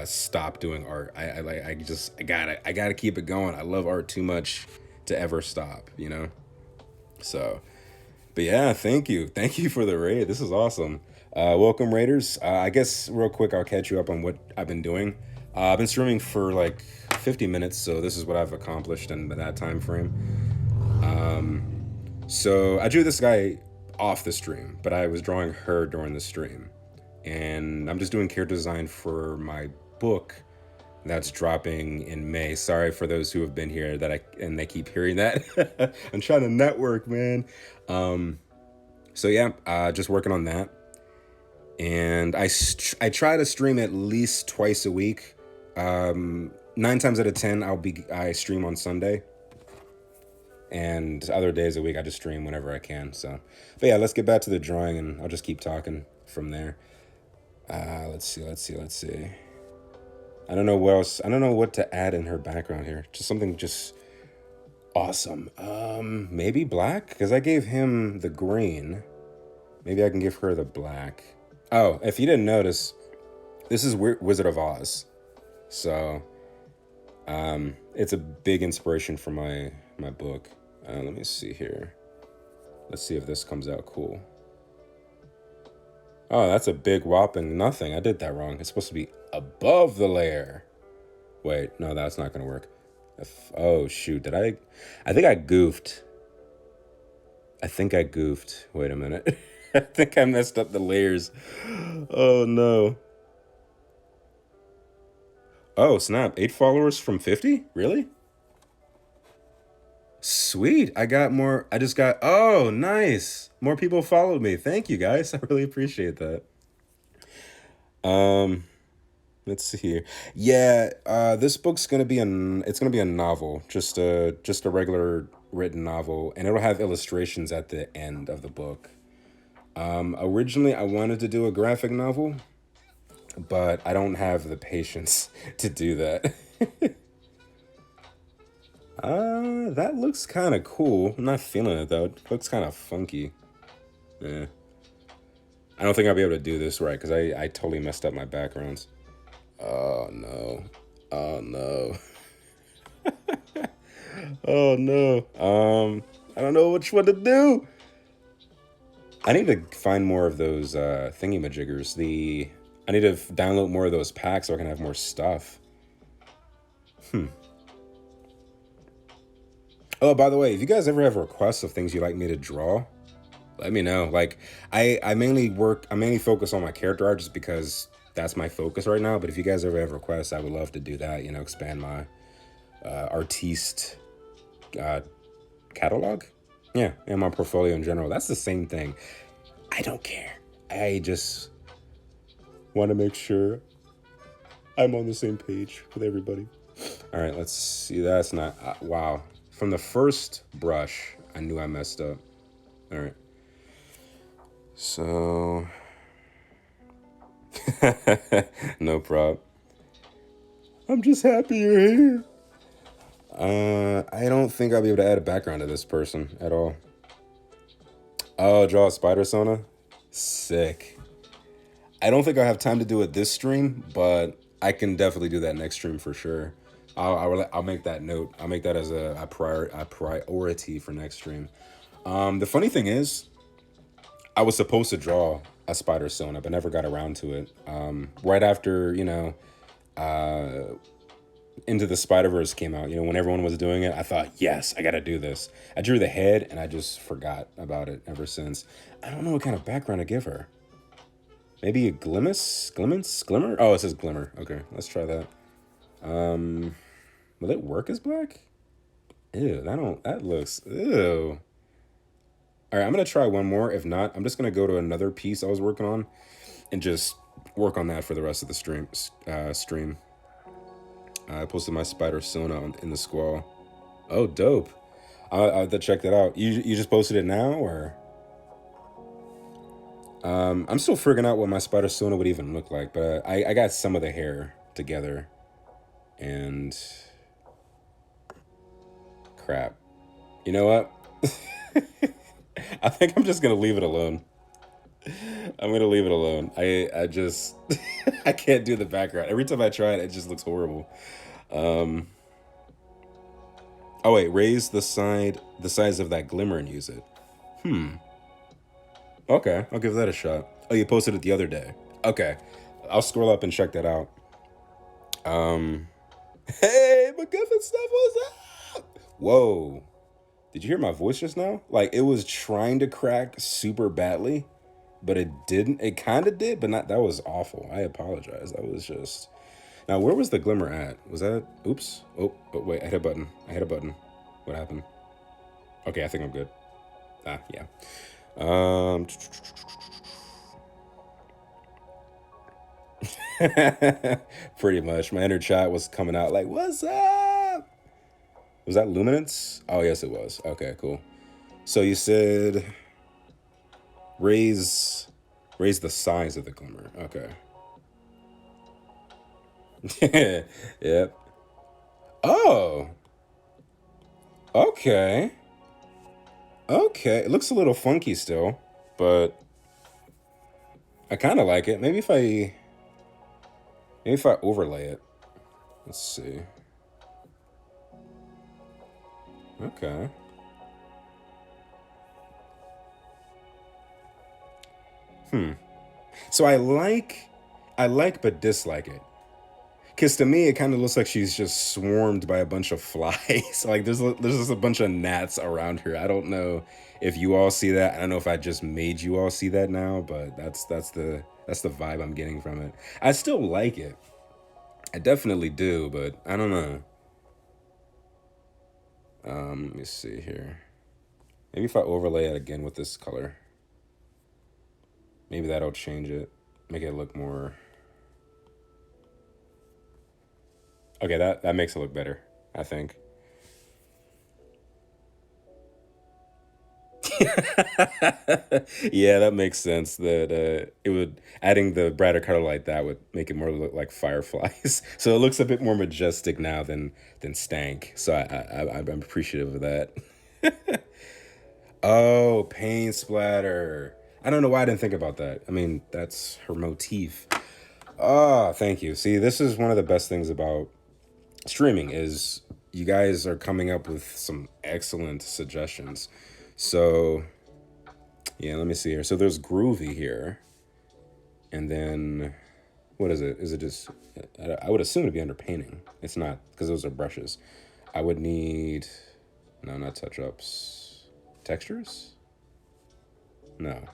stop doing art. I gotta keep it going. I love art too much to ever stop, you know? So but yeah, thank you for the raid. This is awesome. Welcome Raiders. I guess real quick I'll catch you up on what I've been doing. I've been streaming for like 50 minutes, so this is what I've accomplished in that time frame. So I drew this guy off the stream, but I was drawing her during the stream. And I'm just doing character design for my book that's dropping in May. Sorry for those who have been here and they keep hearing that. I'm trying to network, man. So yeah, just working on that. And I try to stream at least twice a week. 9 times out of 10, I stream on Sunday, and other days a week I just stream whenever I can. So, but yeah, let's get back to the drawing, and I'll just keep talking from there. Let's see. I don't know what else. I don't know what to add in her background here. Just something just awesome. Maybe black, because I gave him the green. Maybe I can give her the black. Oh, if you didn't notice, this is Wizard of Oz. So, it's a big inspiration for my book. Let me see here. Let's see if this comes out cool. Oh, that's a big whopping nothing. I did that wrong. It's supposed to be above the layer. Wait, no, that's not gonna work. Oh shoot, did I? I think I goofed. Wait a minute. I think I messed up the layers. Oh no. Oh snap! 8 followers from 50? Really? Sweet. I got more. I just got. Oh, nice. More people followed me. Thank you guys. I really appreciate that. Um, let's see here. Yeah, this book's gonna be it's gonna be a novel, just a regular written novel, and it'll have illustrations at the end of the book. Originally I wanted to do a graphic novel, but I don't have the patience to do that. That looks kind of cool. I'm not feeling it though. It looks kind of funky. Yeah. I don't think I'll be able to do this right because I totally messed up my backgrounds. Oh no. Oh no. Oh no. I don't know which one to do. I need to find more of those thingy-majiggers. I need to download more of those packs so I can have more stuff. Oh, by the way, if you guys ever have requests of things you'd like me to draw, let me know. Like, I mainly focus on my character art just because that's my focus right now. But if you guys ever have requests, I would love to do that. You know, expand my artiste uh, catalog. Yeah, and my portfolio in general. That's the same thing. I don't care. I just want to make sure I'm on the same page with everybody. All right, let's see. That's not wow. From the first brush, I knew I messed up. All right. So, no problem. I'm just happy you're here. I don't think I'll be able to add a background to this person at all. Oh, draw a spider sona? Sick. I don't think I have time to do it this stream, but I can definitely do that next stream for sure. I'll make that note. I'll make that as a priority for next stream. The funny thing is, I was supposed to draw a spider sona, but never got around to it. Right after, Into the Spider-Verse came out, when everyone was doing it, I thought, yes, I gotta do this. I drew the head, and I just forgot about it ever since. I don't know what kind of background to give her. Maybe a glimmer? Oh, it says glimmer. Okay, let's try that. Will it work as black? Ew, that looks, ew. All right, I'm gonna try one more. If not, I'm just gonna go to another piece I was working on and just work on that for the rest of the stream. I posted my spider sona in the squall. Oh, dope. I have to check that out. You just posted it now, or I'm still figuring out what my spider sona would even look like, but I got some of the hair together, and crap. You know what? I think I'm just gonna leave it alone. I'm gonna leave it alone. I just I can't do the background. Every time I try it, it just looks horrible. Um, oh wait, raise the size of that glimmer and use it. Hmm. Okay, I'll give that a shot. Oh, you posted it the other day. Okay, I'll scroll up and check that out. Um, hey, McGuffin stuff was up. Whoa, did you hear my voice just now? Like it was trying to crack super badly, but it didn't. It kind of did, but not. That was awful. I apologize. That was just. Now, where was the glimmer at? Was that? Oops. Oh, wait. I hit a button. I hit a button. What happened? Okay, I think I'm good. Ah, yeah. Um, pretty much. My inner chat was coming out like, "What's up?" Was that luminance? Oh, yes, it was. Okay, cool. So you said raise, raise the size of the glimmer. Okay. Yep. Oh. Okay. Okay. It looks a little funky still, but I kind of like it. Maybe if I overlay it. Let's see. Okay. Hmm. So I like but dislike it. Cause to me, it kind of looks like she's just swarmed by a bunch of flies. Like there's just a bunch of gnats around her. I don't know if you all see that. I don't know if I just made you all see that now, but that's the vibe I'm getting from it. I still like it. I definitely do, but I don't know. Let me see here. Maybe if I overlay it again with this color, maybe that'll change it, make it look more. Okay, that makes it look better, I think. Yeah, that makes sense. That it would adding the brighter color like that would make it more look like fireflies. So it looks a bit more majestic now than stank. So I'm appreciative of that. Oh, paint splatter. I don't know why I didn't think about that. I mean, that's her motif. Ah, thank you. See, this is one of the best things about streaming is you guys are coming up with some excellent suggestions. So yeah, let me see here. So there's groovy here, and then what is it? Is it just? I would assume it'd be under painting. It's not because those are brushes. I would need no, not touch ups. Textures? No.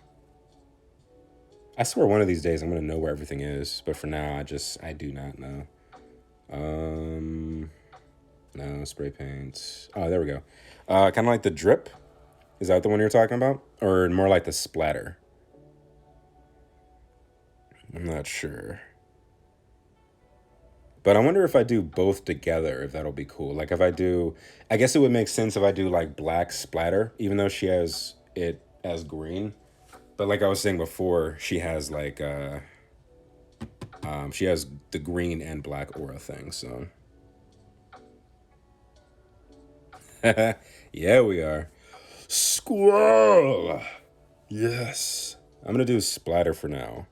I swear one of these days I'm gonna know where everything is, but for now I do not know. Um, no spray paint. Oh, there we go. Kind of like the drip. Is that the one you're talking about, or more like the splatter? I'm not sure. But I wonder if I do both together, if that'll be cool. Like if I do, I guess it would make sense if I do like black splatter, even though she has it as green. But like I was saying before, she has like she has the green and black aura thing. So yeah, we are squirrel. Yes, I'm gonna do splatter for now.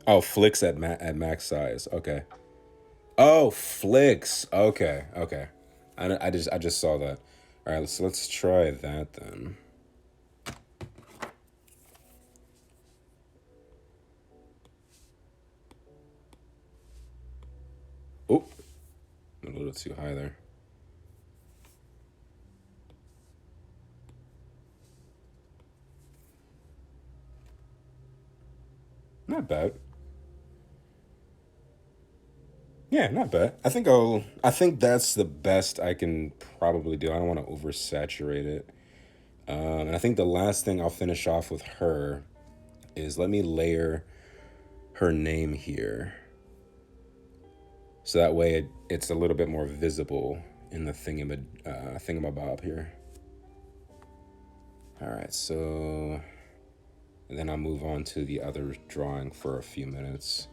Oh, flicks at max size. Okay. Oh, flicks. Okay, okay. I just saw that. All right, let's try that then. Oh, a little too high there. Not bad. Yeah, not bad. I think that's the best I can probably do. I don't want to oversaturate it. And I think the last thing I'll finish off with her is let me layer her name here, so that way it's a little bit more visible in the thingamabob here. All right, so then I'll move on to the other drawing for a few minutes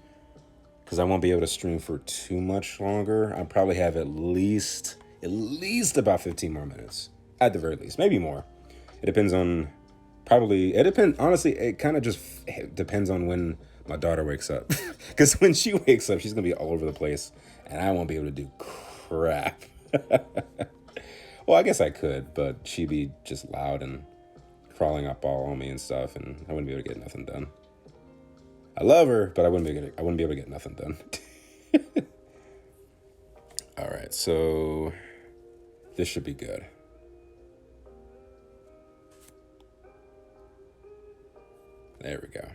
because I won't be able to stream for too much longer. I'll probably have at least about 15 more minutes at the very least, maybe more. It depends on honestly, it kind of just depends on when my daughter wakes up. Because when she wakes up, she's going to be all over the place and I won't be able to do crap. Well, I guess I could, but she'd be just loud and crawling up all on me and stuff, and I wouldn't be able to get nothing done. I love her, but I wouldn't be able to get nothing done. All right, so this should be good. There we go.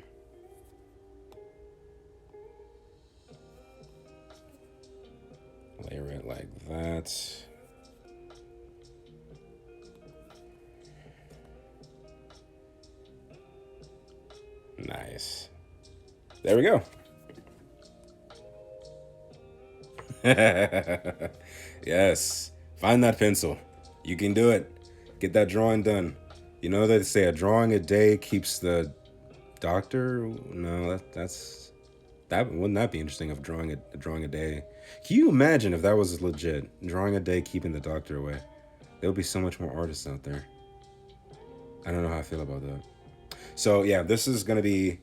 Layer it like that. Nice. There we go. Yes. Find that pencil. You can do it. Get that drawing done. You know they say a drawing a day keeps the doctor. No, that wouldn't that be interesting if drawing a day. Can you imagine if that was legit? Drawing a day keeping the doctor away. There would be so much more artists out there. I don't know how I feel about that. So yeah, this is gonna be,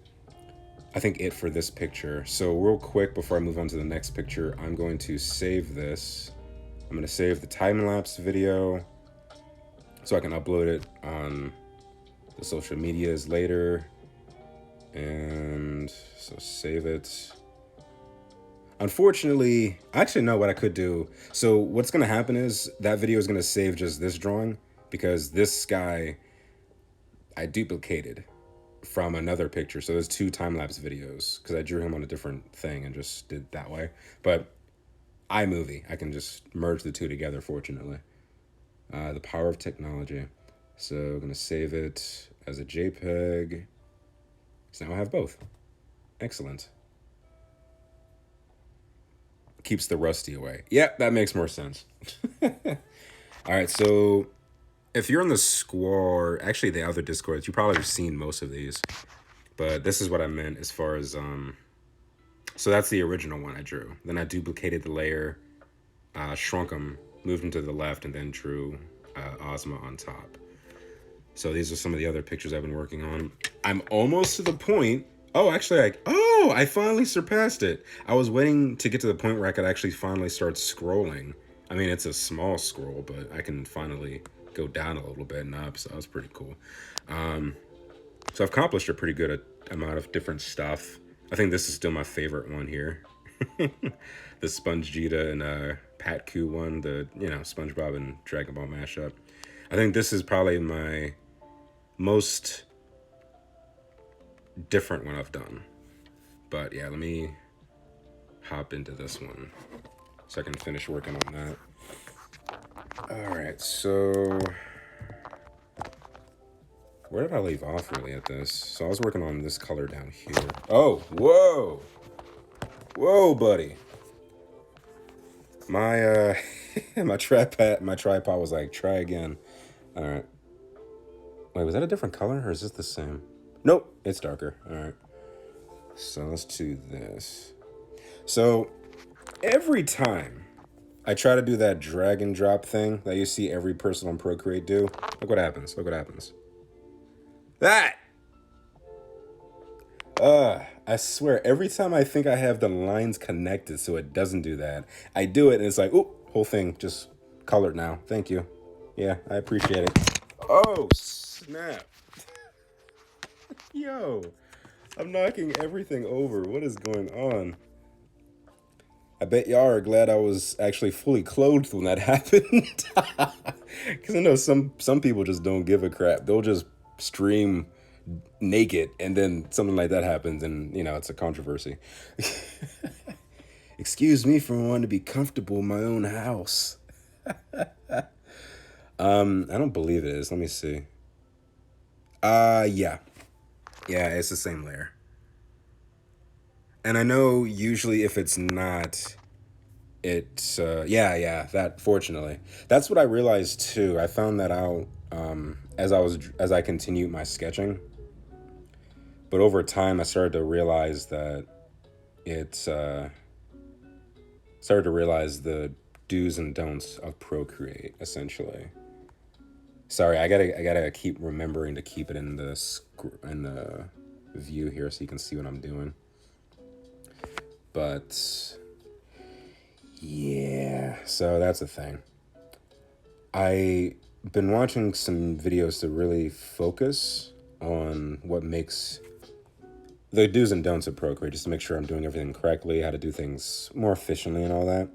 I think, it for this picture. So real quick before I move on to the next picture, I'm going to save this. I'm gonna save the time-lapse video so I can upload it on the social medias later. And so save it. Unfortunately, I actually know what I could do. So what's gonna happen is that video is gonna save just this drawing because this guy I duplicated from another picture. So there's two time-lapse videos because I drew him on a different thing and just did it that way. But iMovie, I can just merge the two together, fortunately. The power of technology. So I'm going to save it as a JPEG. So now I have both. Excellent. Keeps the rusty away. Yeah, that makes more sense. All right, so if you're in the Square, actually the other Discords, you probably have seen most of these. But this is what I meant as far as, so that's the original one I drew. Then I duplicated the layer, shrunk them, moved them to the left, and then drew Ozma on top. So these are some of the other pictures I've been working on. I'm almost to the point. Oh, actually, I finally surpassed it. I was waiting to get to the point where I could actually finally start scrolling. I mean, it's a small scroll, but I can finally go down a little bit and up, so that was pretty cool. So I've accomplished a pretty good amount of different stuff. I think this is still my favorite one here. The Sponge Jita and Pat Koo one, the SpongeBob and Dragon Ball mashup. I think this is probably my most different one I've done. But yeah, let me hop into this one so I can finish working on that. All right, so where did I leave off really at this? So I was working on this color down here. Oh, whoa, buddy. My my tripod was like, try again. All right. Wait, was that a different color or is this the same? Nope, it's darker. All right. So let's do this. So every time I try to do that drag and drop thing that you see every person on Procreate do, look what happens. That! I swear, every time I think I have the lines connected so it doesn't do that, I do it and it's like, oop, whole thing just colored now. Thank you. Yeah, I appreciate it. Oh, snap. Yo, I'm knocking everything over. What is going on? I bet y'all are glad I was actually fully clothed when that happened. Because I know some people just don't give a crap. They'll just stream naked and then something like that happens and it's a controversy. Excuse me for wanting to be comfortable in my own house. I don't believe it is. Let me see. Yeah, it's the same layer. And I know usually if it's not, it's yeah, that fortunately. That's what I realized too. I found that out as I continued my sketching. But over time I started to realize that it's started to realize the do's and don'ts of Procreate essentially. Sorry, I gotta keep remembering to keep it in in the view here so you can see what I'm doing. But yeah, so that's the thing. I been watching some videos to really focus on what makes the do's and don'ts of Procreate, just to make sure I'm doing everything correctly, how to do things more efficiently, and all that.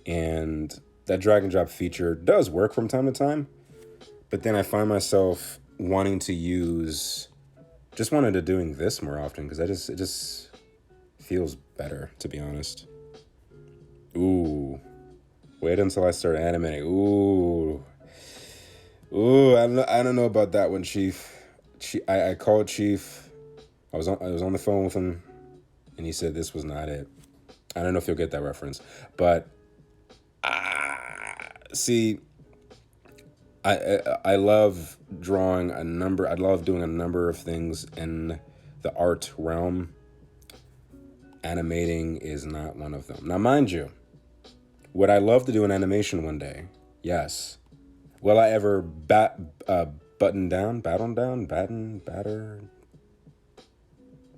And that drag and drop feature does work from time to time, but then I find myself wanting to use, just wanted to doing this more often because it just feels better, to be honest. Ooh, wait until I start animating. Ooh, I don't know about that one, Chief. I called Chief. I was on the phone with him, and he said this was not it. I don't know if you'll get that reference, but see, I love drawing a number. I love doing a number of things in the art realm. Animating is not one of them. Now, mind you, would I love to do an animation one day? Yes. Will I ever batter?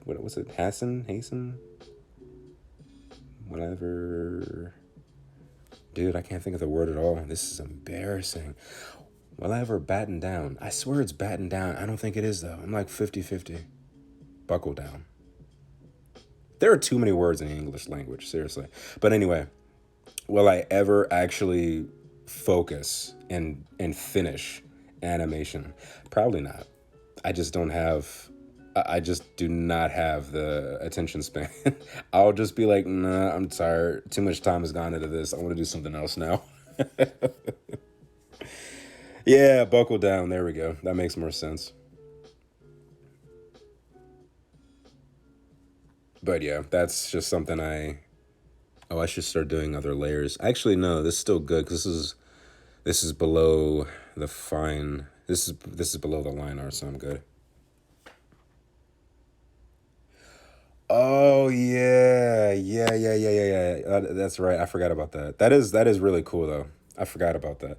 What was it? Hasten? Whatever. Dude, I can't think of the word at all. This is embarrassing. Will I ever batten down? I swear it's batten down. I don't think it is, though. I'm like 50-50. Buckle down. There are too many words in the English language, seriously. But anyway, will I ever actually focus and finish animation? Probably not. I just don't have I just do not have the attention span. I'll just be like, nah, I'm tired. Too much time has gone into this. I want to do something else now. Yeah, buckle down. There we go. That makes more sense. But yeah, that's just something I. Oh, I should start doing other layers. Actually, no, this is still good because this is below the fine. This is below the line art, so I'm good. Oh yeah. That's right. I forgot about that. That is really cool though. I forgot about that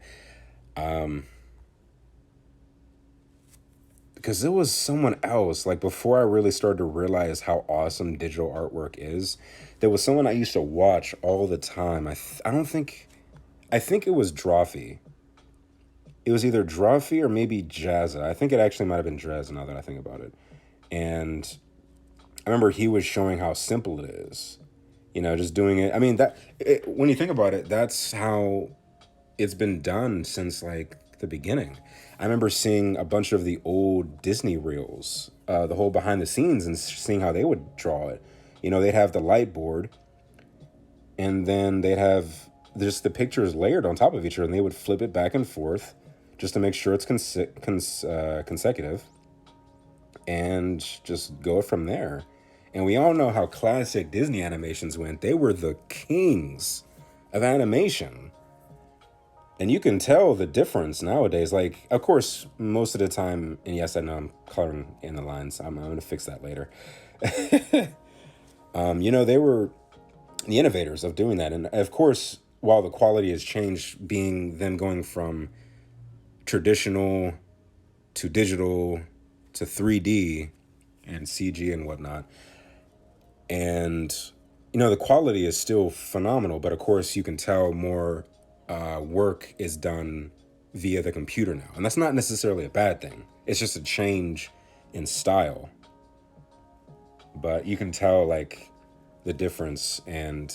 because it was someone else. Like before, I really started to realize how awesome digital artwork is. There was someone I used to watch all the time. I don't think I think it was Drawfee. It was either Drawfee or maybe Jazza. I think it actually might have been Jazza now that I think about it. And I remember he was showing how simple it is. You know, just doing it. I mean, when you think about it, that's how it's been done since like the beginning. I remember seeing a bunch of the old Disney reels, the whole behind the scenes, and seeing how they would draw it. You know, they'd have the light board, and then they'd have just the pictures layered on top of each other, and they would flip it back and forth just to make sure it's consecutive, and just go from there. And we all know how classic Disney animations went. They were the kings of animation. And you can tell the difference nowadays. Like, of course, most of the time, and yes, I know I'm coloring in the lines. I'm going to fix that later. You know, they were the innovators of doing that. And of course, while the quality has changed, being them going from traditional to digital to 3D and CG and whatnot. And, you know, the quality is still phenomenal. But of course, you can tell more work is done via the computer now. And that's not necessarily a bad thing. It's just a change in style. But you can tell like the difference, and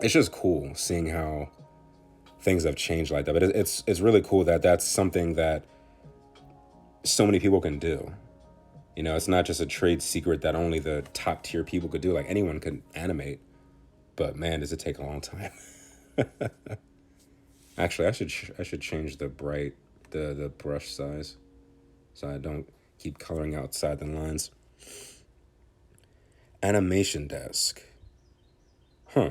it's just cool seeing how things have changed like that. But it's really cool that that's something that so many people can do. You know, it's not just a trade secret that only the top tier people could do. Like anyone could animate, but man, does it take a long time. Actually, I should change the brush size so I don't keep coloring outside the lines. Animation desk. Huh.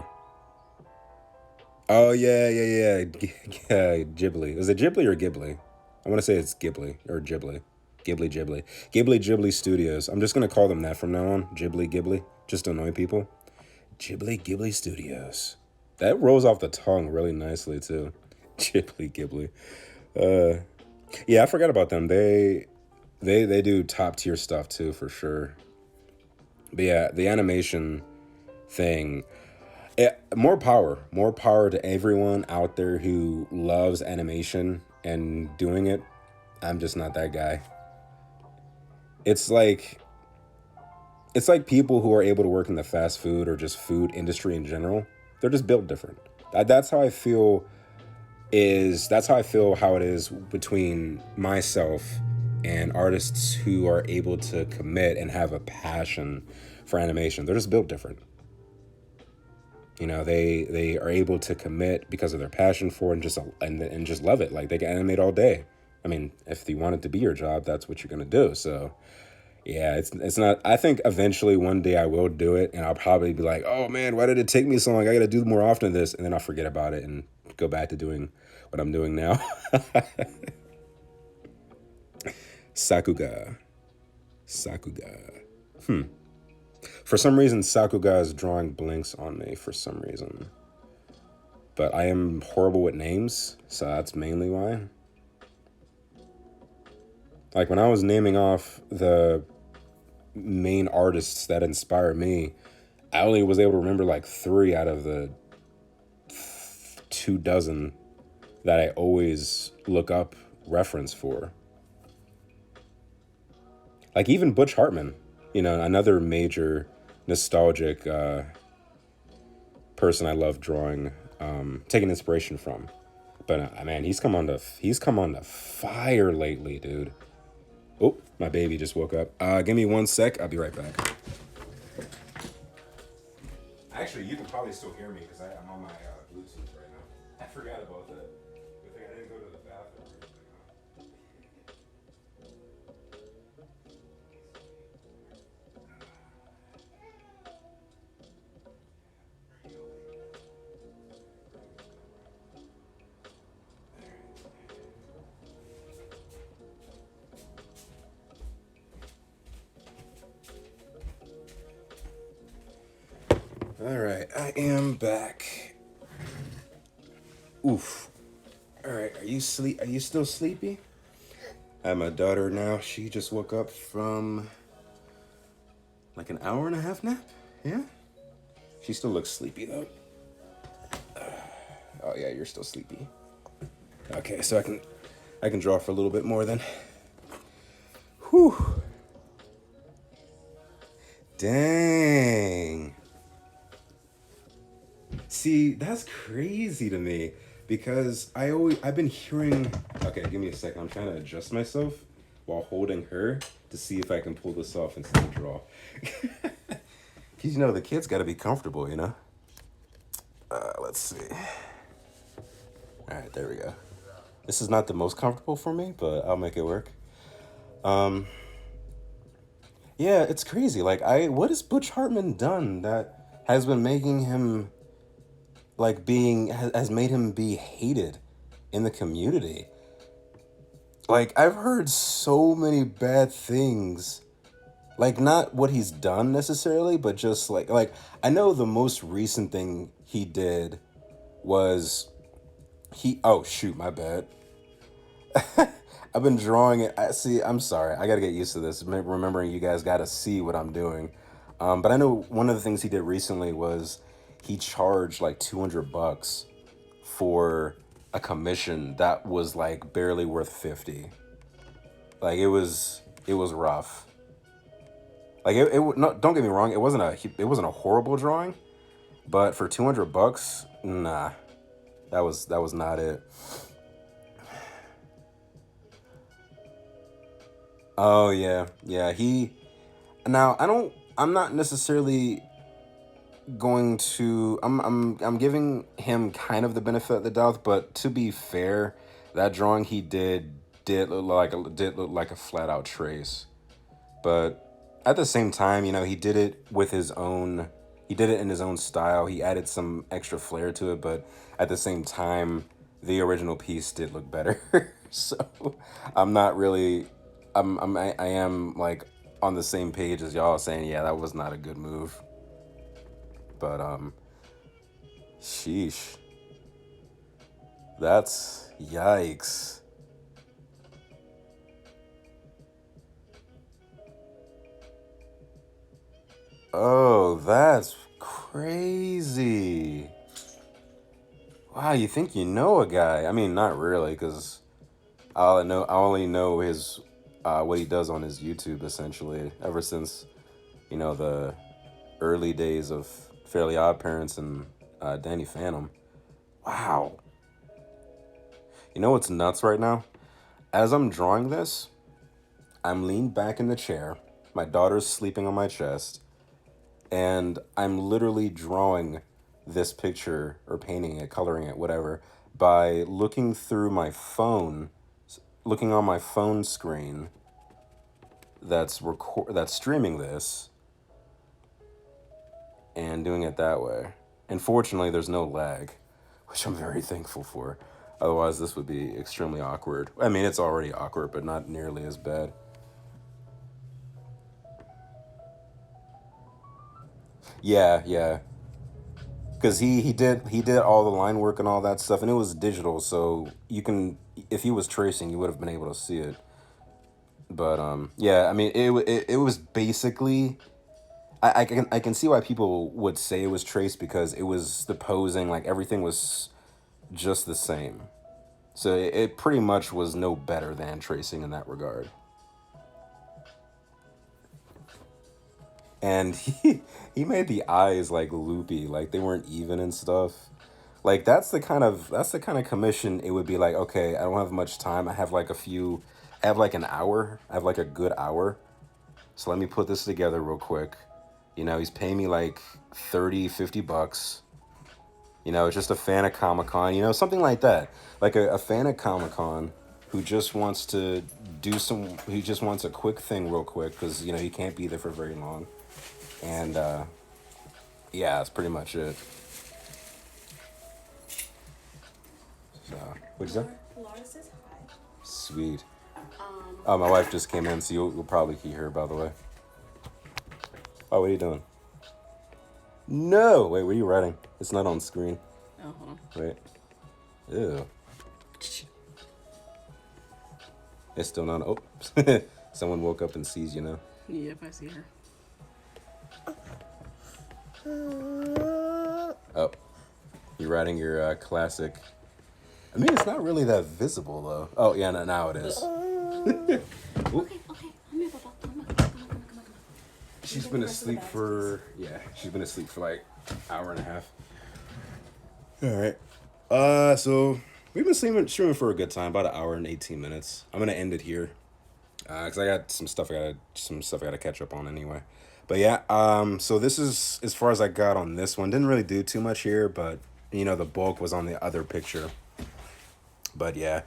Oh yeah. Ghibli. Is it Ghibli or Ghibli? I want to say it's Ghibli or Ghibli. Ghibli Studios. I'm just gonna call them that from now on. Ghibli, just to annoy people. Ghibli Studios. That rolls off the tongue really nicely too. Ghibli. Uh, yeah, I forgot about them. They do top tier stuff too for sure. But yeah, the animation thing. More power to everyone out there who loves animation and doing it. I'm just not that guy. It's like it's like people who are able to work in the fast food or just food industry in general. They're just built different. That's how I feel. That's how I feel how it is between myself and artists who are able to commit and have a passion for animation. They're just built different. You know, they are able to commit because of their passion for it and just love it. Like they can animate all day. I mean, if you want it to be your job, that's what you're gonna do. So yeah, it's not. I think eventually one day I will do it, and I'll probably be like, oh man, why did it take me so long? I got to do more often of this, and then I'll forget about it and go back to doing what I'm doing now. Sakuga, Sakuga. For some reason, Sakuga is drawing blinks on me for some reason. But I am horrible with names, so that's mainly why. Like when I was naming off the main artists that inspire me, I only was able to remember like three out of the 2 dozen that I always look up reference for. Like even Butch Hartman, another major nostalgic person I love drawing, taking inspiration from. But man, he's come on to fire lately, dude. Oh, my baby just woke up. Give me 1 sec. I'll be right back. Actually, you can probably still hear me because I'm on my Bluetooth right now. I forgot about that. Good thing I didn't go to the bathroom or anything. All right, I am back. Oof. All right, Are you still sleepy? I have my daughter now. She just woke up from like an hour and a half nap. Yeah. She still looks sleepy though. Oh yeah, you're still sleepy. Okay, so I can draw for a little bit more then. Whew. Dang. See, that's crazy to me because I've been hearing. Okay, give me a second. I'm trying to adjust myself while holding her to see if I can pull this off and still draw. Cause the kid's got to be comfortable, Let's see. All right, there we go. This is not the most comfortable for me, but I'll make it work. Um, yeah, it's crazy. Like, what has Butch Hartman done that has been making him like has made him be hated in the community? Like, I've heard so many bad things. Like, not what he's done necessarily, but just like I know the most recent thing he did was he. Oh shoot, my bad. I've been drawing it. See, I'm sorry. I gotta get used to this. Remembering you guys gotta see what I'm doing. But I know one of the things he did recently was he charged like $200 for a commission that was like barely worth 50. Like it was rough. Like no, don't get me wrong. It wasn't a horrible drawing, but for $200, nah, that was not it. Oh yeah, yeah. Now I don't. I'm not necessarily going to. I'm giving him kind of the benefit of the doubt, but to be fair, that drawing he did look like a flat out trace. But at the same time, he did it with his own He did it in his own style. He added some extra flair to it, but at the same time, the original piece did look better. So I'm not really, I am like on the same page as y'all saying, yeah, that was not a good move. But sheesh, that's yikes. Oh, that's crazy. Wow, you think you know a guy? I mean, not really, because I only know his what he does on his YouTube essentially. Ever since the early days of Fairly Odd Parents and Danny Phantom. Wow. You know what's nuts right now? As I'm drawing this, I'm leaned back in the chair. My daughter's sleeping on my chest, and I'm literally drawing this picture or painting it, coloring it, whatever, by looking through my phone, looking on my phone screen that's streaming this and doing it that way. And fortunately, there's no lag, which I'm very thankful for. Otherwise, this would be extremely awkward. I mean, it's already awkward, but not nearly as bad. Yeah, yeah. Because he did all the line work and all that stuff, and it was digital, so you can if he was tracing, you would have been able to see it. But yeah, I mean, it was basically I can see why people would say it was traced because it was the posing, like everything was just the same. So it pretty much was no better than tracing in that regard. And he made the eyes like loopy, like they weren't even and stuff. Like that's the kind of commission it would be like, okay, I don't have much time. I have like an hour. I have like a good hour. So let me put this together real quick. He's paying me like 30, $50. Just a fan of Comic Con, something like that. Like a fan of Comic Con who just wants to he just wants a quick thing real quick because, he can't be there for very long. And yeah, that's pretty much it. So, what'd you say? Laura says hi. Sweet. Oh, my wife just came in, so you'll probably hear her, by the way. Oh, what are you doing? No! Wait, what are you writing? It's not on screen. Oh, hold on. Wait. Ew. It's still not. Oh. Someone woke up and sees you now. Yep, I see her. Oh. You're writing your classic. I mean, it's not really that visible, though. Oh, yeah, no, now it is. Okay, come on. She's been asleep for. Yeah, she's been asleep for like an hour and a half. All right. So we've been streaming for a good time, about an hour and 18 minutes. I'm gonna end it here, cause I got some stuff I gotta catch up on anyway. But yeah, so this is as far as I got on this one. Didn't really do too much here, but the bulk was on the other picture. But yeah,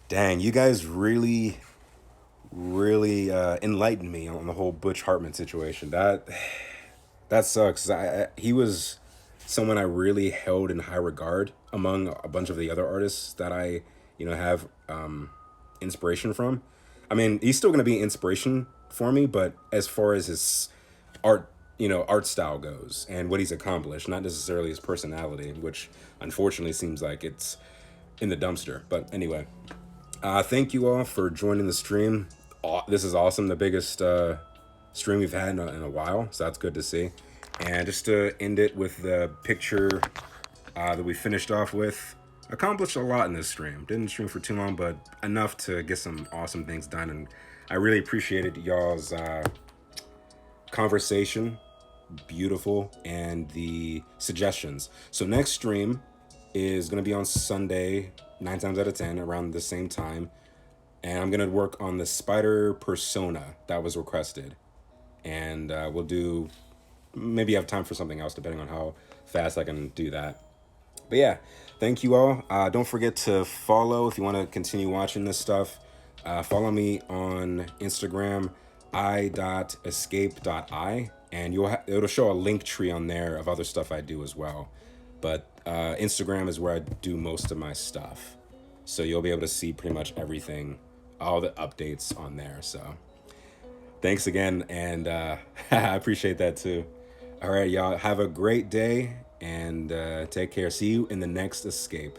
dang, you guys really enlightened me on the whole Butch Hartman situation. That sucks. He was someone I really held in high regard among a bunch of the other artists that I have inspiration from. I mean, he's still gonna be inspiration for me, but as far as his art art style goes and what he's accomplished, not necessarily his personality, which unfortunately seems like it's in the dumpster. But anyway, thank you all for joining the stream. This is awesome, the biggest stream we've had in a while, so that's good to see. And just to end it with the picture that we finished off with, accomplished a lot in this stream. Didn't stream for too long, but enough to get some awesome things done. And I really appreciated y'all's conversation, beautiful, and the suggestions. So next stream is going to be on Sunday, 9 times out of 10, around the same time. And I'm going to work on the spider persona that was requested. And we'll do, maybe have time for something else depending on how fast I can do that. But yeah, thank you all. Don't forget to follow if you want to continue watching this stuff. Follow me on Instagram, I.Escape.I. and it'll show a link tree on there of other stuff I do as well. But Instagram is where I do most of my stuff, so you'll be able to see pretty much everything, all the updates on there. So thanks again, and I appreciate that too. All right, y'all, have a great day and take care. See you in the next escape.